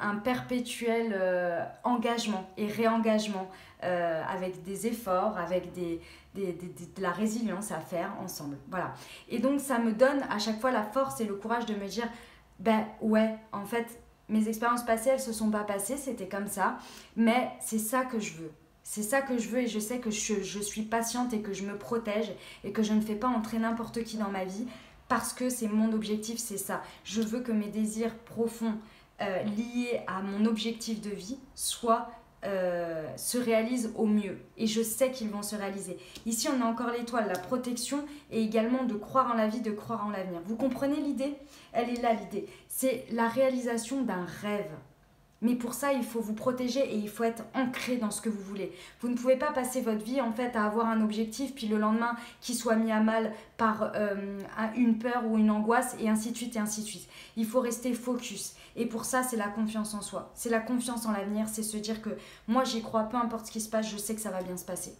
un perpétuel engagement et réengagement avec des efforts, avec de la résilience à faire ensemble. Voilà. Et donc, ça me donne à chaque fois la force et le courage de me dire, ben ouais, en fait, mes expériences passées, elles se sont pas passées, c'était comme ça, mais c'est ça que je veux. C'est ça que je veux, et je sais que je suis patiente et que je me protège et que je ne fais pas entrer n'importe qui dans ma vie. Parce que c'est mon objectif, c'est ça. Je veux que mes désirs profonds liés à mon objectif de vie se réalisent au mieux. Et je sais qu'ils vont se réaliser. Ici, on a encore l'étoile, la protection, et également de croire en la vie, de croire en l'avenir. Vous comprenez l'idée? Elle est là, l'idée. C'est la réalisation d'un rêve. Mais pour ça, il faut vous protéger et il faut être ancré dans ce que vous voulez. Vous ne pouvez pas passer votre vie en fait à avoir un objectif, puis le lendemain qui soit mis à mal par une peur ou une angoisse, et ainsi de suite et ainsi de suite. Il faut rester focus. Et pour ça, c'est la confiance en soi. C'est la confiance en l'avenir, c'est se dire que moi j'y crois, peu importe ce qui se passe, je sais que ça va bien se passer.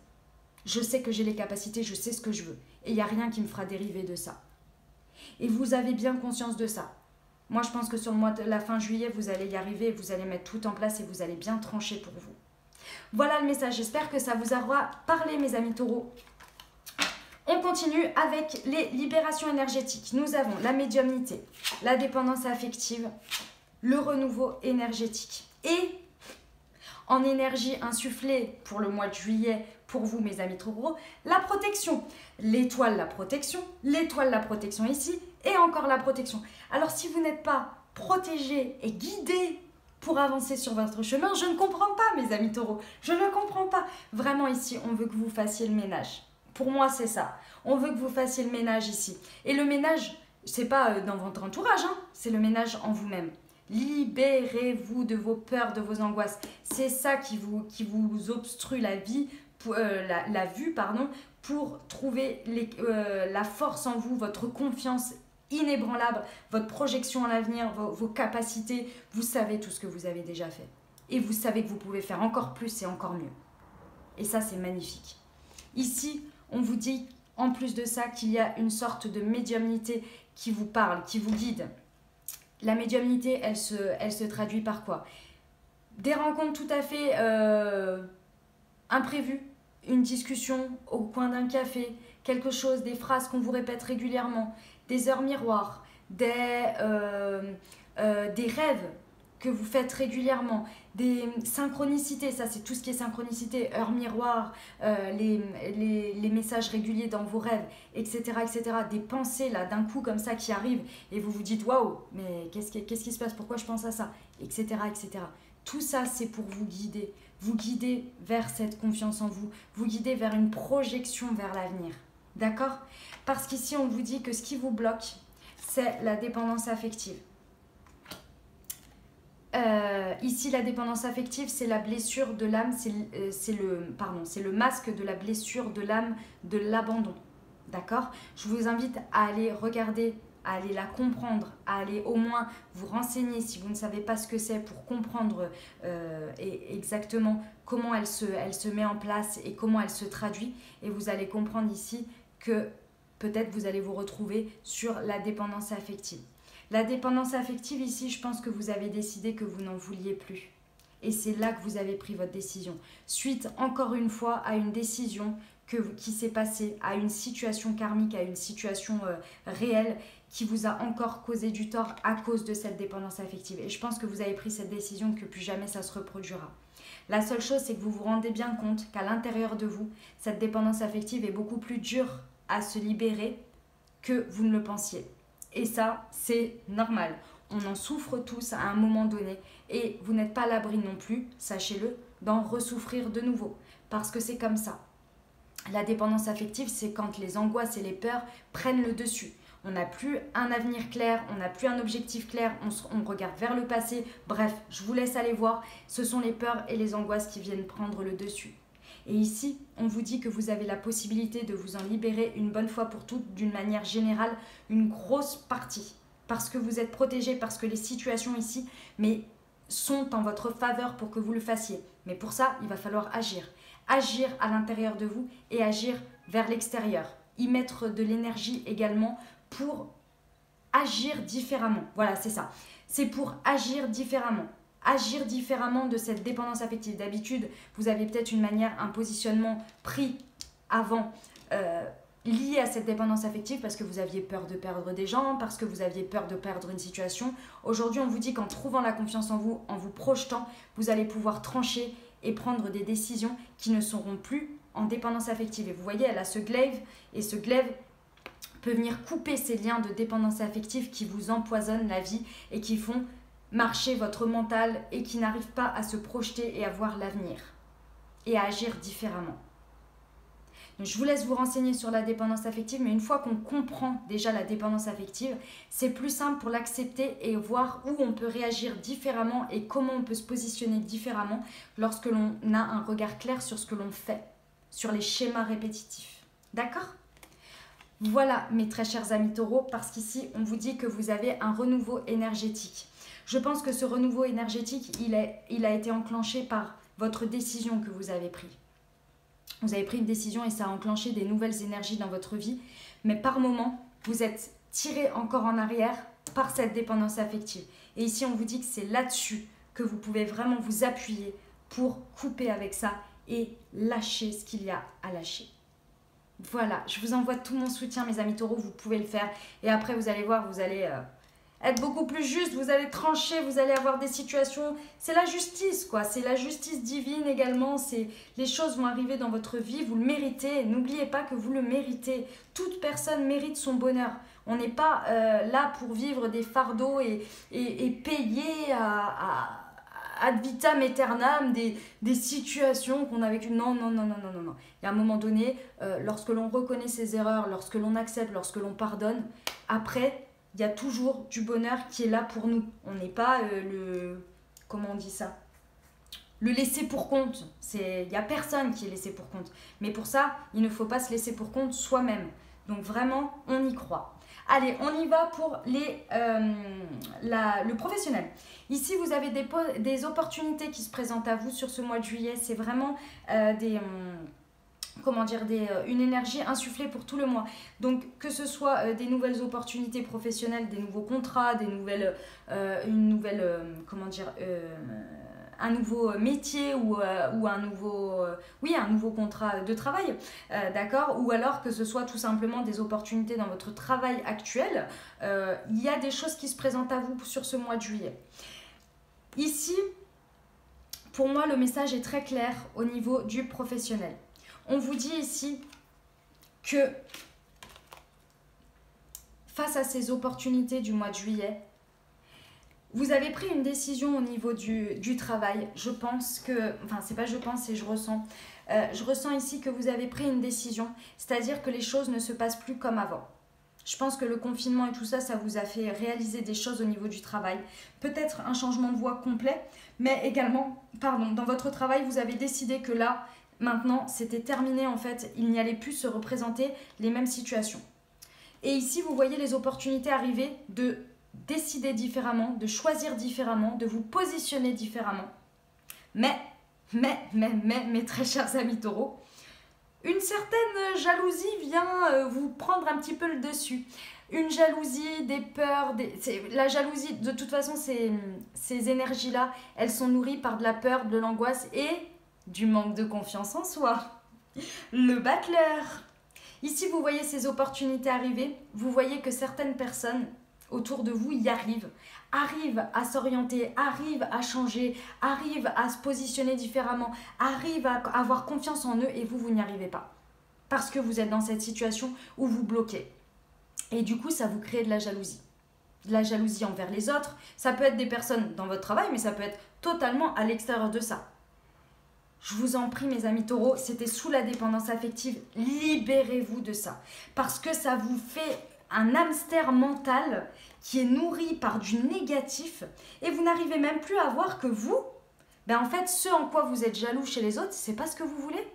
Je sais que j'ai les capacités, je sais ce que je veux. Et il n'y a rien qui me fera dériver de ça. Et vous avez bien conscience de ça. Moi, je pense que sur le mois de la fin juillet, vous allez y arriver, vous allez mettre tout en place et vous allez bien trancher pour vous. Voilà le message. J'espère que ça vous aura parlé, mes amis taureaux. On continue avec les libérations énergétiques. Nous avons la médiumnité, la dépendance affective, le renouveau énergétique. Et en énergie insufflée pour le mois de juillet, pour vous, mes amis taureaux, la protection. L'étoile, la protection ici, et encore la protection. Alors si vous n'êtes pas protégé et guidé pour avancer sur votre chemin, je ne comprends pas, mes amis taureaux, je ne comprends pas. Vraiment ici, on veut que vous fassiez le ménage. Pour moi, c'est ça. On veut que vous fassiez le ménage ici. Et le ménage, c'est pas dans votre entourage, hein, c'est le ménage en vous-même. Libérez-vous de vos peurs, de vos angoisses. C'est ça qui vous obstrue la vie, la vue, pardon, pour trouver la force en vous, votre confiance inébranlable, votre projection en l'avenir, vos capacités. Vous savez tout ce que vous avez déjà fait. Et vous savez que vous pouvez faire encore plus et encore mieux. Et ça, c'est magnifique. Ici, on vous dit, en plus de ça, qu'il y a une sorte de médiumnité qui vous parle, qui vous guide. La médiumnité, elle se traduit par quoi? Des rencontres tout à fait imprévues, une discussion au coin d'un café, quelque chose, des phrases qu'on vous répète régulièrement, des heures miroirs, des rêves que vous faites régulièrement, des synchronicités, ça c'est tout ce qui est synchronicité, heures miroirs, les messages réguliers dans vos rêves, etc., etc. Des pensées là d'un coup comme ça qui arrivent et vous vous dites waouh, mais qu'est-ce qui se passe, pourquoi je pense à ça, etc., etc. Tout ça c'est pour vous guider vers cette confiance en vous, vous guider vers une projection vers l'avenir. D'accord? Parce qu'ici, on vous dit que ce qui vous bloque, c'est la dépendance affective. Ici, la dépendance affective, c'est la blessure de l'âme, c'est le masque de la blessure de l'âme, de l'abandon. D'accord? Je vous invite à aller regarder, à aller la comprendre, à aller au moins vous renseigner si vous ne savez pas ce que c'est pour comprendre exactement comment elle se met en place et comment elle se traduit. Et vous allez comprendre ici que peut-être vous allez vous retrouver sur la dépendance affective. La dépendance affective, ici, je pense que vous avez décidé que vous n'en vouliez plus. Et c'est là que vous avez pris votre décision. Suite, encore une fois, à une décision qui s'est passée, à une situation karmique, à une situation réelle qui vous a encore causé du tort à cause de cette dépendance affective. Et je pense que vous avez pris cette décision que plus jamais ça se reproduira. La seule chose, c'est que vous vous rendez bien compte qu'à l'intérieur de vous, cette dépendance affective est beaucoup plus dure à se libérer que vous ne le pensiez. Et ça, c'est normal. On en souffre tous à un moment donné. Et vous n'êtes pas à l'abri non plus, sachez-le, d'en ressouffrir de nouveau. Parce que c'est comme ça. La dépendance affective, c'est quand les angoisses et les peurs prennent le dessus. On n'a plus un avenir clair, on n'a plus un objectif clair, on regarde vers le passé. Bref, je vous laisse aller voir. Ce sont les peurs et les angoisses qui viennent prendre le dessus. Et ici, on vous dit que vous avez la possibilité de vous en libérer une bonne fois pour toutes, d'une manière générale, une grosse partie. Parce que vous êtes protégé, parce que les situations ici sont en votre faveur pour que vous le fassiez. Mais pour ça, il va falloir agir. Agir à l'intérieur de vous et agir vers l'extérieur. Y mettre de l'énergie également pour agir différemment. Voilà, c'est ça. C'est pour agir différemment. Agir différemment de cette dépendance affective. D'habitude, vous avez peut-être une manière, un positionnement pris avant lié à cette dépendance affective parce que vous aviez peur de perdre des gens, parce que vous aviez peur de perdre une situation. Aujourd'hui, on vous dit qu'en trouvant la confiance en vous projetant, vous allez pouvoir trancher et prendre des décisions qui ne seront plus en dépendance affective. Et vous voyez, elle a ce glaive et ce glaive peut venir couper ces liens de dépendance affective qui vous empoisonnent la vie et qui font marcher votre mental et qui n'arrive pas à se projeter et à voir l'avenir et à agir différemment. Donc, je vous laisse vous renseigner sur la dépendance affective, mais une fois qu'on comprend déjà la dépendance affective, c'est plus simple pour l'accepter et voir où on peut réagir différemment et comment on peut se positionner différemment lorsque l'on a un regard clair sur ce que l'on fait, sur les schémas répétitifs. D'accord ? Voilà mes très chers amis taureaux, parce qu'ici on vous dit que vous avez un renouveau énergétique. Je pense que ce renouveau énergétique, il a été enclenché par votre décision que vous avez prise. Vous avez pris une décision et ça a enclenché des nouvelles énergies dans votre vie. Mais par moment, vous êtes tiré encore en arrière par cette dépendance affective. Et ici, on vous dit que c'est là-dessus que vous pouvez vraiment vous appuyer pour couper avec ça et lâcher ce qu'il y a à lâcher. Voilà, je vous envoie tout mon soutien, mes amis taureaux, vous pouvez le faire. Et après, vous allez voir, vous allez être beaucoup plus juste, vous allez trancher, vous allez avoir des situations. C'est la justice, quoi. C'est la justice divine également. Les choses vont arriver dans votre vie, vous le méritez. N'oubliez pas que vous le méritez. Toute personne mérite son bonheur. On n'est pas là pour vivre des fardeaux et payer ad vitam aeternam des situations qu'on a vécues. Non. Il y a un moment donné, lorsque l'on reconnaît ses erreurs, lorsque l'on accepte, lorsque l'on pardonne, après, il y a toujours du bonheur qui est là pour nous. On n'est pas comment on dit ça ? Le laisser pour compte. Il n'y a personne qui est laissé pour compte. Mais pour ça, il ne faut pas se laisser pour compte soi-même. Donc vraiment, on y croit. Allez, on y va pour le professionnel. Ici, vous avez des opportunités qui se présentent à vous sur ce mois de juillet. C'est vraiment une énergie insufflée pour tout le mois. Donc, que ce soit des nouvelles opportunités professionnelles, des nouveaux contrats, un nouveau métier ou un nouveau contrat de travail, d'accord ? Ou alors que ce soit tout simplement des opportunités dans votre travail actuel. Il y a des choses qui se présentent à vous sur ce mois de juillet. Ici, pour moi, le message est très clair au niveau du professionnel. On vous dit ici que face à ces opportunités du mois de juillet, Vous avez pris une décision au niveau du travail. Je pense que, enfin c'est pas je pense, c'est je ressens. Je ressens ici que vous avez pris une décision, c'est-à-dire que les choses ne se passent plus comme avant. Je pense que le confinement et tout ça, ça vous a fait réaliser des choses au niveau du travail. Peut-être un changement de voie complet, mais également, pardon, dans votre travail, vous avez décidé que là, maintenant, c'était terminé en fait. Il n'y allait plus se représenter les mêmes situations. Et ici, vous voyez les opportunités arriver de décider différemment, de choisir différemment, de vous positionner différemment. Mais, mes très chers amis taureaux, une certaine jalousie vient vous prendre un petit peu le dessus. Une jalousie, des peurs, la jalousie, de toute façon, ces énergies-là, elles sont nourries par de la peur, de l'angoisse et du manque de confiance en soi. Le battleur. Ici, vous voyez ces opportunités arriver. Vous voyez que certaines personnes autour de vous y arrivent à s'orienter, arrivent à changer, arrivent à se positionner différemment, arrivent à avoir confiance en eux et vous n'y arrivez pas. Parce que vous êtes dans cette situation où vous bloquez. Et du coup, ça vous crée de la jalousie. De la jalousie envers les autres. Ça peut être des personnes dans votre travail, mais ça peut être totalement à l'extérieur de ça. Je vous en prie, mes amis taureaux, c'était sous la dépendance affective. Libérez-vous de ça. Parce que ça vous fait un hamster mental qui est nourri par du négatif et vous n'arrivez même plus à voir que vous, en fait, ce en quoi vous êtes jaloux chez les autres, c'est pas ce que vous voulez.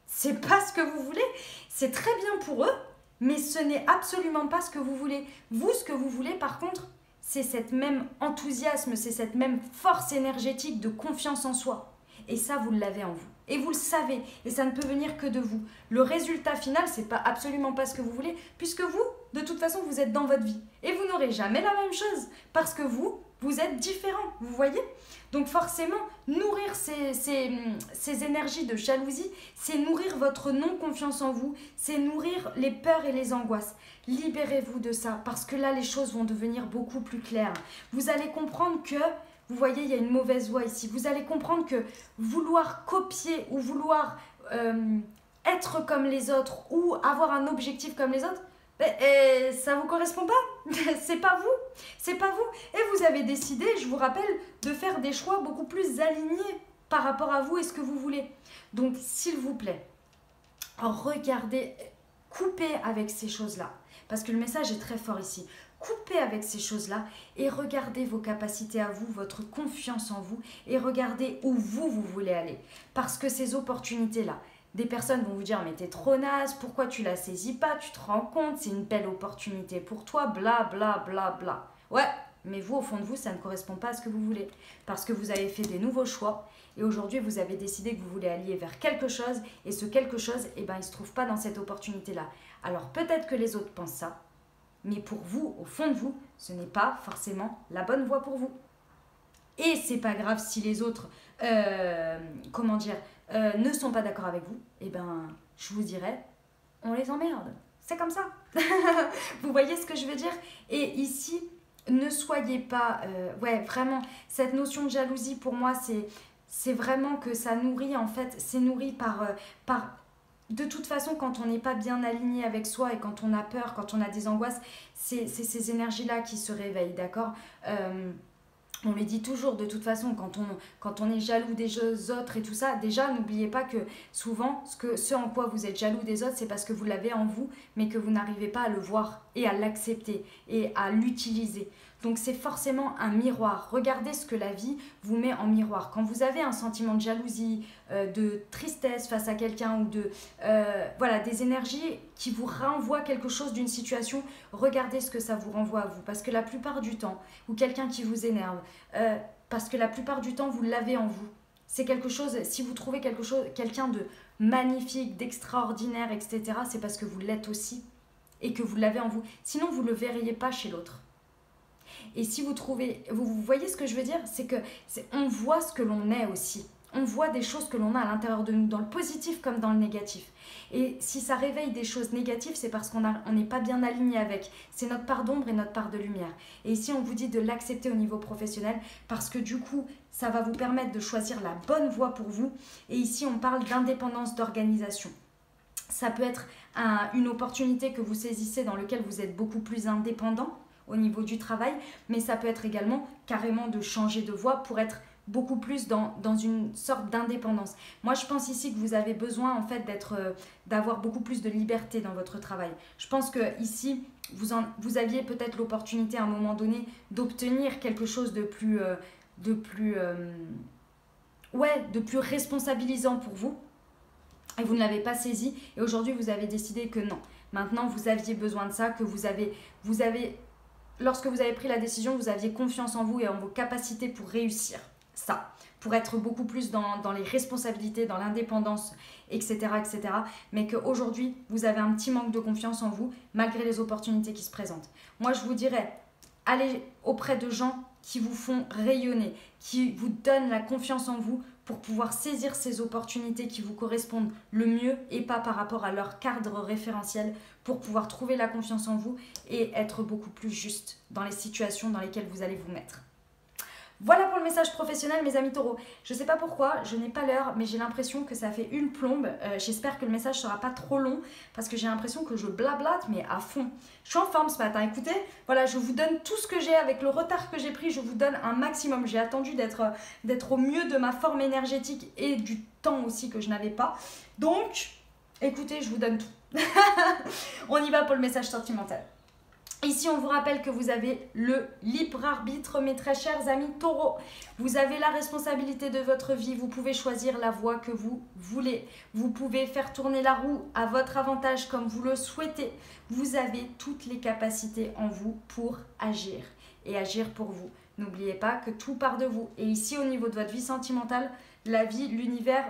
C'est pas ce que vous voulez. C'est très bien pour eux, mais ce n'est absolument pas ce que vous voulez. Vous, ce que vous voulez, par contre, c'est cette même enthousiasme, c'est cette même force énergétique de confiance en soi. Et ça, vous l'avez en vous. Et vous le savez. Et ça ne peut venir que de vous. Le résultat final, c'est pas absolument pas ce que vous voulez, puisque vous, de toute façon, vous êtes dans votre vie. Et vous n'aurez jamais la même chose. Parce que vous êtes différent. Vous voyez? Donc forcément, nourrir ces énergies de jalousie, c'est nourrir votre non-confiance en vous, c'est nourrir les peurs et les angoisses. Libérez-vous de ça, parce que là, les choses vont devenir beaucoup plus claires. Vous allez comprendre que, vous voyez, il y a une mauvaise voie ici. Vous allez comprendre que vouloir copier ou vouloir être comme les autres ou avoir un objectif comme les autres, ça vous correspond pas. C'est pas vous. C'est pas vous. Et vous avez décidé, je vous rappelle, de faire des choix beaucoup plus alignés par rapport à vous et ce que vous voulez. Donc, s'il vous plaît, regardez, coupez avec ces choses-là. Parce que le message est très fort ici. Coupez avec ces choses-là et regardez vos capacités à vous, votre confiance en vous et regardez où vous voulez aller. Parce que ces opportunités-là, des personnes vont vous dire « mais t'es trop naze, pourquoi tu la saisis pas, tu te rends compte, c'est une belle opportunité pour toi, bla bla bla bla ». Ouais, mais vous, au fond de vous, ça ne correspond pas à ce que vous voulez. Parce que vous avez fait des nouveaux choix et aujourd'hui, vous avez décidé que vous voulez aller vers quelque chose et ce quelque chose, il ne se trouve pas dans cette opportunité-là. Alors peut-être que les autres pensent ça, mais pour vous, au fond de vous, ce n'est pas forcément la bonne voie pour vous. Et c'est pas grave si les autres, ne sont pas d'accord avec vous, je vous dirais, on les emmerde. C'est comme ça. Vous voyez ce que je veux dire? Et ici, ne soyez pas... vraiment, cette notion de jalousie, pour moi, c'est vraiment que ça nourrit, en fait, c'est nourri par de toute façon, quand on n'est pas bien aligné avec soi et quand on a peur, quand on a des angoisses, c'est ces énergies-là qui se réveillent, d'accord? On le dit toujours, de toute façon, quand on est jaloux des autres et tout ça, déjà, n'oubliez pas que souvent, ce en quoi vous êtes jaloux des autres, c'est parce que vous l'avez en vous, mais que vous n'arrivez pas à le voir et à l'accepter et à l'utiliser. Donc c'est forcément un miroir. Regardez ce que la vie vous met en miroir. Quand vous avez un sentiment de jalousie, de tristesse face à quelqu'un ou des énergies qui vous renvoient quelque chose d'une situation, regardez ce que ça vous renvoie à vous. Parce que la plupart du temps, ou quelqu'un qui vous énerve, parce que la plupart du temps, vous l'avez en vous. C'est quelque chose, si vous trouvez quelqu'un de magnifique, d'extraordinaire, etc., c'est parce que vous l'êtes aussi et que vous l'avez en vous. Sinon, vous ne le verriez pas chez l'autre. Et si vous trouvez, vous voyez ce que je veux dire, on voit ce que l'on est aussi. On voit des choses que l'on a à l'intérieur de nous, dans le positif comme dans le négatif. Et si ça réveille des choses négatives, c'est parce qu'on n'est pas bien aligné avec. C'est notre part d'ombre et notre part de lumière. Et ici, on vous dit de l'accepter au niveau professionnel parce que du coup, ça va vous permettre de choisir la bonne voie pour vous. Et ici, on parle d'indépendance d'organisation. Ça peut être une opportunité que vous saisissez dans laquelle vous êtes beaucoup plus indépendant, au niveau du travail, mais ça peut être également carrément de changer de voie pour être beaucoup plus dans une sorte d'indépendance. Moi, je pense ici que vous avez besoin en fait d'avoir beaucoup plus de liberté dans votre travail. Je pense que ici, vous aviez peut-être l'opportunité à un moment donné d'obtenir quelque chose de plus responsabilisant pour vous. Et vous ne l'avez pas saisi. Et aujourd'hui, vous avez décidé que non. Maintenant, vous aviez besoin de ça, que lorsque vous avez pris la décision, vous aviez confiance en vous et en vos capacités pour réussir ça, pour être beaucoup plus dans les responsabilités, dans l'indépendance, etc., etc. Mais qu'aujourd'hui, vous avez un petit manque de confiance en vous, malgré les opportunités qui se présentent. Moi, je vous dirais, allez auprès de gens qui vous font rayonner, qui vous donnent la confiance en vous pour pouvoir saisir ces opportunités qui vous correspondent le mieux et pas par rapport à leur cadre référentiel, pour pouvoir trouver la confiance en vous et être beaucoup plus juste dans les situations dans lesquelles vous allez vous mettre. Voilà pour le message professionnel, mes amis taureaux. Je ne sais pas pourquoi, je n'ai pas l'heure, mais j'ai l'impression que ça fait une plombe. J'espère que le message ne sera pas trop long parce que j'ai l'impression que je blablate, mais à fond. Je suis en forme ce matin. Écoutez, voilà, je vous donne tout ce que j'ai avec le retard que j'ai pris. Je vous donne un maximum. J'ai attendu d'être au mieux de ma forme énergétique et du temps aussi que je n'avais pas. Donc, écoutez, je vous donne tout. On y va pour le message sentimental. Ici, on vous rappelle que vous avez le libre arbitre, mes très chers amis taureaux. Vous avez la responsabilité de votre vie. Vous pouvez choisir la voie que vous voulez. Vous pouvez faire tourner la roue à votre avantage comme vous le souhaitez. Vous avez toutes les capacités en vous pour agir et agir pour vous. N'oubliez pas que tout part de vous. Et ici, au niveau de votre vie sentimentale, la vie, l'univers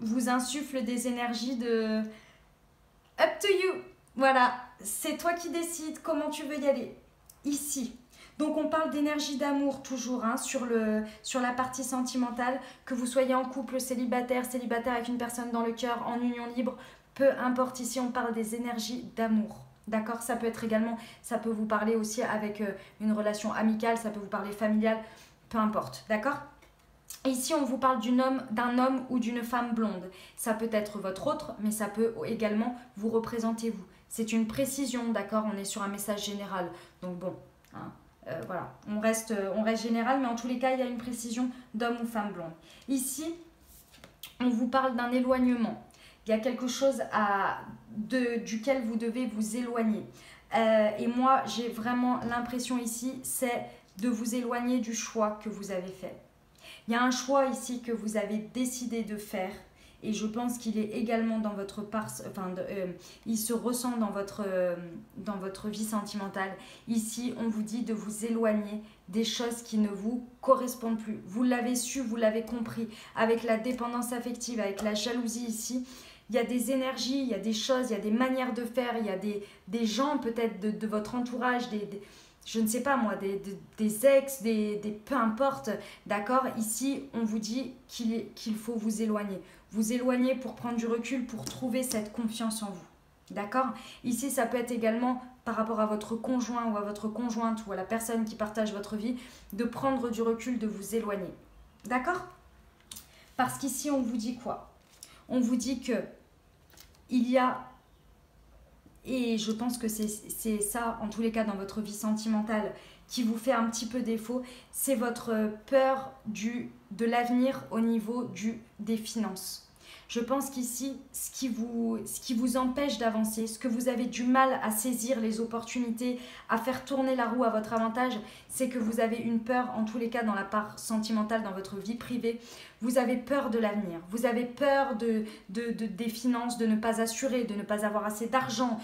vous insuffle des énergies de up to you. Voilà, c'est toi qui décides comment tu veux y aller, ici. Donc on parle d'énergie d'amour toujours, hein, sur la partie sentimentale, que vous soyez en couple, célibataire avec une personne dans le cœur, en union libre, peu importe, ici on parle des énergies d'amour. D'accord, ça peut être également, ça peut vous parler aussi avec une relation amicale, ça peut vous parler familiale, peu importe, d'accord ? Ici, on vous parle d'un homme ou d'une femme blonde. Ça peut être votre autre, mais ça peut également vous représenter vous. C'est une précision, d'accord? On est sur un message général. Donc bon, hein, voilà, on reste général, mais en tous les cas, il y a une précision d'homme ou femme blonde. Ici, on vous parle d'un éloignement. Il y a quelque chose duquel vous devez vous éloigner. Et moi, j'ai vraiment l'impression ici, c'est de vous éloigner du choix que vous avez fait. Il y a un choix ici que vous avez décidé de faire et je pense qu'il est également dans votre il se ressent dans votre vie sentimentale. Ici, on vous dit de vous éloigner des choses qui ne vous correspondent plus. Vous l'avez su, vous l'avez compris. Avec la dépendance affective, avec la jalousie ici, il y a des énergies, il y a des choses, il y a des manières de faire, il y a des gens peut-être de votre entourage, je ne sais pas moi, des ex, peu importe, d'accord? Ici, on vous dit qu'il faut vous éloigner. Vous éloigner pour prendre du recul, pour trouver cette confiance en vous, d'accord? Ici, ça peut être également par rapport à votre conjoint ou à votre conjointe ou à la personne qui partage votre vie, de prendre du recul, de vous éloigner, d'accord? Parce qu'ici, on vous dit quoi? On vous dit que il y a... Et je pense que c'est ça, en tous les cas, dans votre vie sentimentale, qui vous fait un petit peu défaut. C'est votre peur de l'avenir au niveau des finances. Je pense qu'ici, ce qui vous empêche d'avancer, ce que vous avez du mal à saisir les opportunités, à faire tourner la roue à votre avantage, c'est que vous avez une peur, en tous les cas, dans la part sentimentale, dans votre vie privée. Vous avez peur de l'avenir, vous avez peur des finances, de ne pas assurer, de ne pas avoir assez d'argent,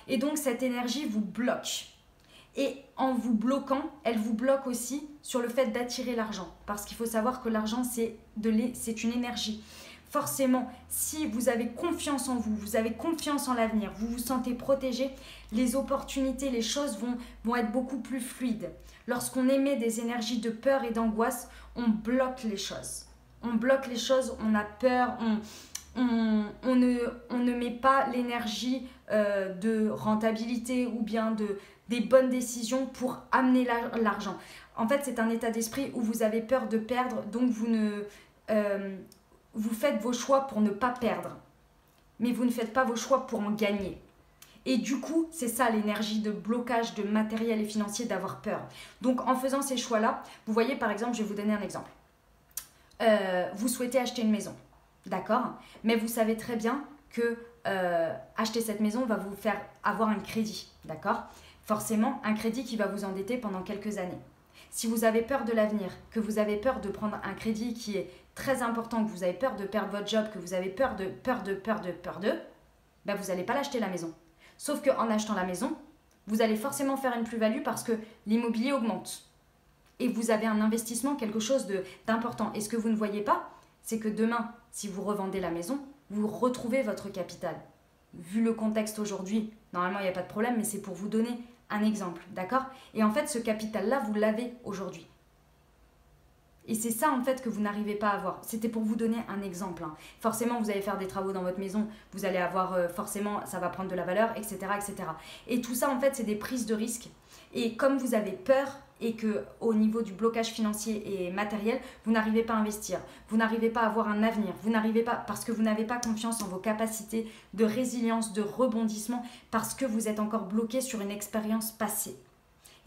Et donc, cette énergie vous bloque. Et en vous bloquant, elle vous bloque aussi sur le fait d'attirer l'argent. Parce qu'il faut savoir que l'argent, c'est une énergie. Forcément, si vous avez confiance en vous, vous avez confiance en l'avenir, vous vous sentez protégé, les opportunités, les choses vont être beaucoup plus fluides. Lorsqu'on émet des énergies de peur et d'angoisse, on bloque les choses. On bloque les choses, on a peur, on ne met pas l'énergie de rentabilité ou bien des bonnes décisions pour amener l'argent. En fait, c'est un état d'esprit où vous avez peur de perdre, donc vous faites vos choix pour ne pas perdre. Mais vous ne faites pas vos choix pour en gagner. Et du coup, c'est ça l'énergie de blocage de matériel et financier, d'avoir peur. Donc en faisant ces choix-là, vous voyez par exemple, je vais vous donner un exemple. Vous souhaitez acheter une maison, d'accord? Mais vous savez très bien que acheter cette maison va vous faire avoir un crédit, d'accord? Forcément, un crédit qui va vous endetter pendant quelques années. Si vous avez peur de l'avenir, que vous avez peur de prendre un crédit qui est très important, que vous avez peur de perdre votre job, que vous avez peur de, ben vous n'allez pas l'acheter la maison. Sauf qu'en achetant la maison, vous allez forcément faire une plus-value parce que l'immobilier augmente. Et vous avez un investissement, quelque chose d'important. Et ce que vous ne voyez pas, c'est que demain, si vous revendez la maison, vous retrouvez votre capital. Vu le contexte aujourd'hui, normalement il n'y a pas de problème, mais c'est pour vous donner un exemple, d'accord? Et en fait, ce capital-là, vous l'avez aujourd'hui. Et c'est ça en fait que vous n'arrivez pas à voir. C'était pour vous donner un exemple. Hein. Forcément, vous allez faire des travaux dans votre maison, vous allez avoir forcément, ça va prendre de la valeur, etc., etc. Et tout ça en fait, c'est des prises de risques. Et comme vous avez peur et que au niveau du blocage financier et matériel, vous n'arrivez pas à investir, vous n'arrivez pas à avoir un avenir, vous n'arrivez pas parce que vous n'avez pas confiance en vos capacités de résilience, de rebondissement, parce que vous êtes encore bloqué sur une expérience passée.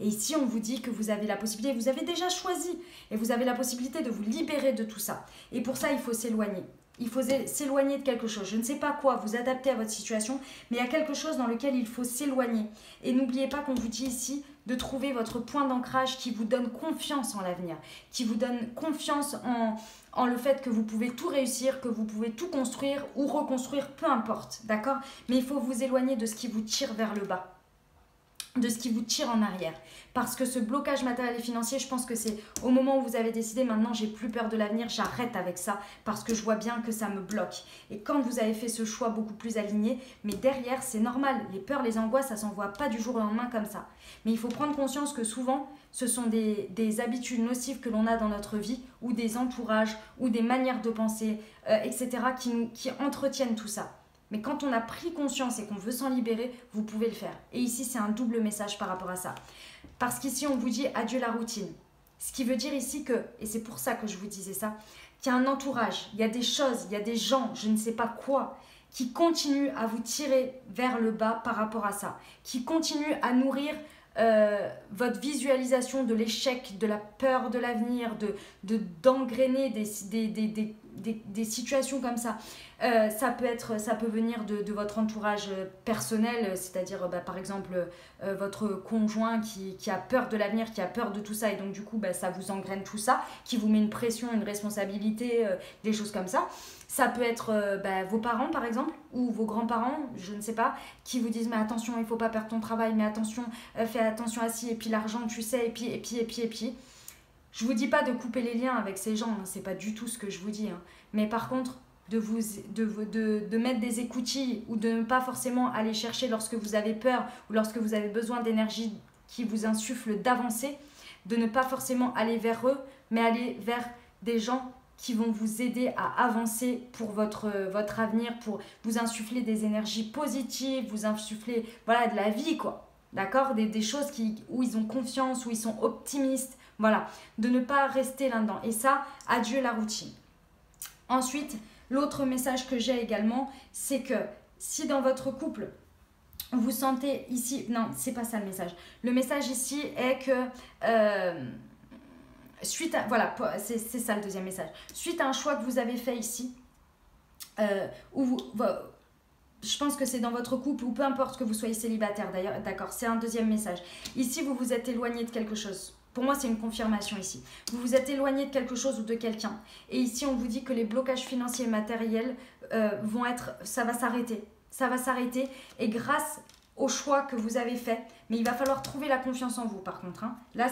Et ici, on vous dit que vous avez la possibilité, vous avez déjà choisi, et vous avez la possibilité de vous libérer de tout ça. Et pour ça, il faut s'éloigner. Il faut s'éloigner de quelque chose. Je ne sais pas quoi, vous adapter à votre situation, mais il y a quelque chose dans lequel il faut s'éloigner. Et n'oubliez pas qu'on vous dit ici de trouver votre point d'ancrage qui vous donne confiance en l'avenir, qui vous donne confiance en le fait que vous pouvez tout réussir, que vous pouvez tout construire ou reconstruire, peu importe, d'accord? Mais il faut vous éloigner de ce qui vous tire vers le bas, de ce qui vous tire en arrière. Parce que ce blocage matériel et financier, je pense que c'est au moment où vous avez décidé, maintenant j'ai plus peur de l'avenir, j'arrête avec ça parce que je vois bien que ça me bloque. Et quand vous avez fait ce choix beaucoup plus aligné, mais derrière c'est normal, les peurs, les angoisses, ça s'envoie pas du jour au lendemain comme ça. Mais il faut prendre conscience que souvent, ce sont des habitudes nocives que l'on a dans notre vie, ou des entourages, ou des manières de penser, etc. qui entretiennent tout ça. Mais quand on a pris conscience et qu'on veut s'en libérer, vous pouvez le faire. Et ici, c'est un double message par rapport à ça. Parce qu'ici, on vous dit adieu la routine. Ce qui veut dire ici que, et c'est pour ça que je vous disais ça, qu'il y a un entourage, il y a des choses, il y a des gens, je ne sais pas quoi, qui continuent à vous tirer vers le bas par rapport à ça. Qui continuent à nourrir votre visualisation de l'échec, de la peur de l'avenir, d'engrainer des situations comme ça. Ça peut venir de votre entourage personnel, c'est-à-dire par exemple votre conjoint qui a peur de l'avenir, qui a peur de tout ça, et donc du coup ça vous engraine tout ça, qui vous met une pression, une responsabilité, des choses comme ça. Ça peut être vos parents par exemple, ou vos grands-parents, je ne sais pas, qui vous disent mais attention, il ne faut pas perdre ton travail, mais attention, fais attention à ci, et puis l'argent tu sais, et puis. Je vous dis pas de couper les liens avec ces gens, hein, c'est pas du tout ce que je vous dis, hein. Mais par contre, de mettre des écoutilles ou de ne pas forcément aller chercher lorsque vous avez peur ou lorsque vous avez besoin d'énergie qui vous insuffle d'avancer, de ne pas forcément aller vers eux, mais aller vers des gens qui vont vous aider à avancer pour votre avenir, pour vous insuffler des énergies positives, vous insuffler de la vie, quoi. D'accord? Des choses où ils ont confiance, où ils sont optimistes. Voilà, de ne pas rester là-dedans. Et ça, adieu la routine. Ensuite, l'autre message que j'ai également, c'est que si dans votre couple, vous sentez ici... Non, c'est pas ça le message. Le message ici est que... voilà, c'est ça le deuxième message. Suite à un choix que vous avez fait ici, je pense que c'est dans votre couple, ou peu importe que vous soyez célibataire d'ailleurs, d'accord, c'est un deuxième message. Ici, vous vous êtes éloigné de quelque chose. Pour moi, c'est une confirmation ici. Vous vous êtes éloigné de quelque chose ou de quelqu'un. Et ici, on vous dit que les blocages financiers et matériels ça va s'arrêter. Ça va s'arrêter. Et grâce au choix que vous avez fait, mais il va falloir trouver la confiance en vous par contre. Hein. Là,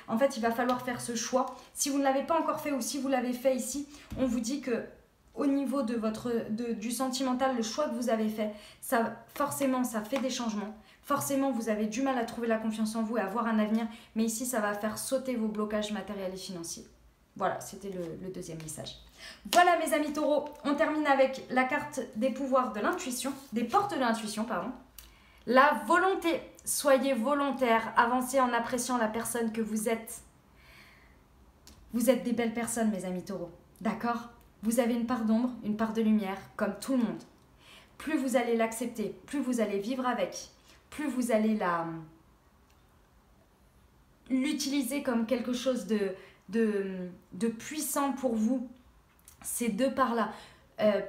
en fait, il va falloir faire ce choix. Si vous ne l'avez pas encore fait ou si vous l'avez fait ici, on vous dit que au niveau du sentimental, le choix que vous avez fait, forcément, ça fait des changements. Forcément, vous avez du mal à trouver la confiance en vous et à avoir un avenir, mais ici, ça va faire sauter vos blocages matériels et financiers. Voilà, c'était le deuxième message. Voilà, mes amis taureaux, on termine avec la carte des pouvoirs de l'intuition, des portes de l'intuition, pardon. La volonté. Soyez volontaire, avancez en appréciant la personne que vous êtes. Vous êtes des belles personnes, mes amis taureaux, d'accord ? Vous avez une part d'ombre, une part de lumière, comme tout le monde. plus vous allez l'accepter, plus vous allez vivre avec, plus vous allez l'utiliser comme quelque chose de puissant pour vous, ces deux parts-là,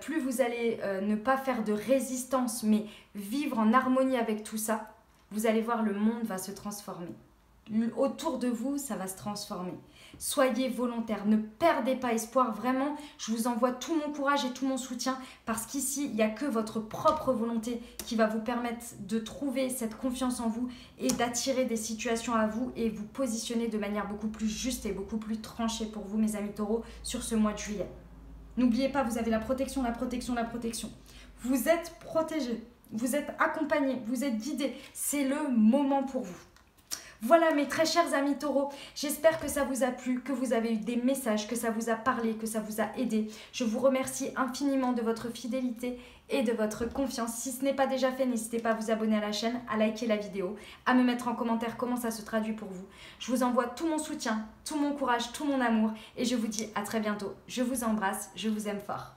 plus vous allez ne pas faire de résistance, mais vivre en harmonie avec tout ça, vous allez voir, le monde va se transformer. Autour de vous, ça va se transformer. Soyez volontaires, ne perdez pas espoir. Vraiment, je vous envoie tout mon courage et tout mon soutien parce qu'ici, il n'y a que votre propre volonté qui va vous permettre de trouver cette confiance en vous et d'attirer des situations à vous et vous positionner de manière beaucoup plus juste et beaucoup plus tranchée pour vous, mes amis taureaux, sur ce mois de juillet. N'oubliez pas, vous avez la protection, la protection, la protection. Vous êtes protégés, vous êtes accompagnés, vous êtes guidés. C'est le moment pour vous. Voilà mes très chers amis taureaux, j'espère que ça vous a plu, que vous avez eu des messages, que ça vous a parlé, que ça vous a aidé. Je vous remercie infiniment de votre fidélité et de votre confiance. Si ce n'est pas déjà fait, n'hésitez pas à vous abonner à la chaîne, à liker la vidéo, à me mettre en commentaire comment ça se traduit pour vous. Je vous envoie tout mon soutien, tout mon courage, tout mon amour et je vous dis à très bientôt. Je vous embrasse, je vous aime fort.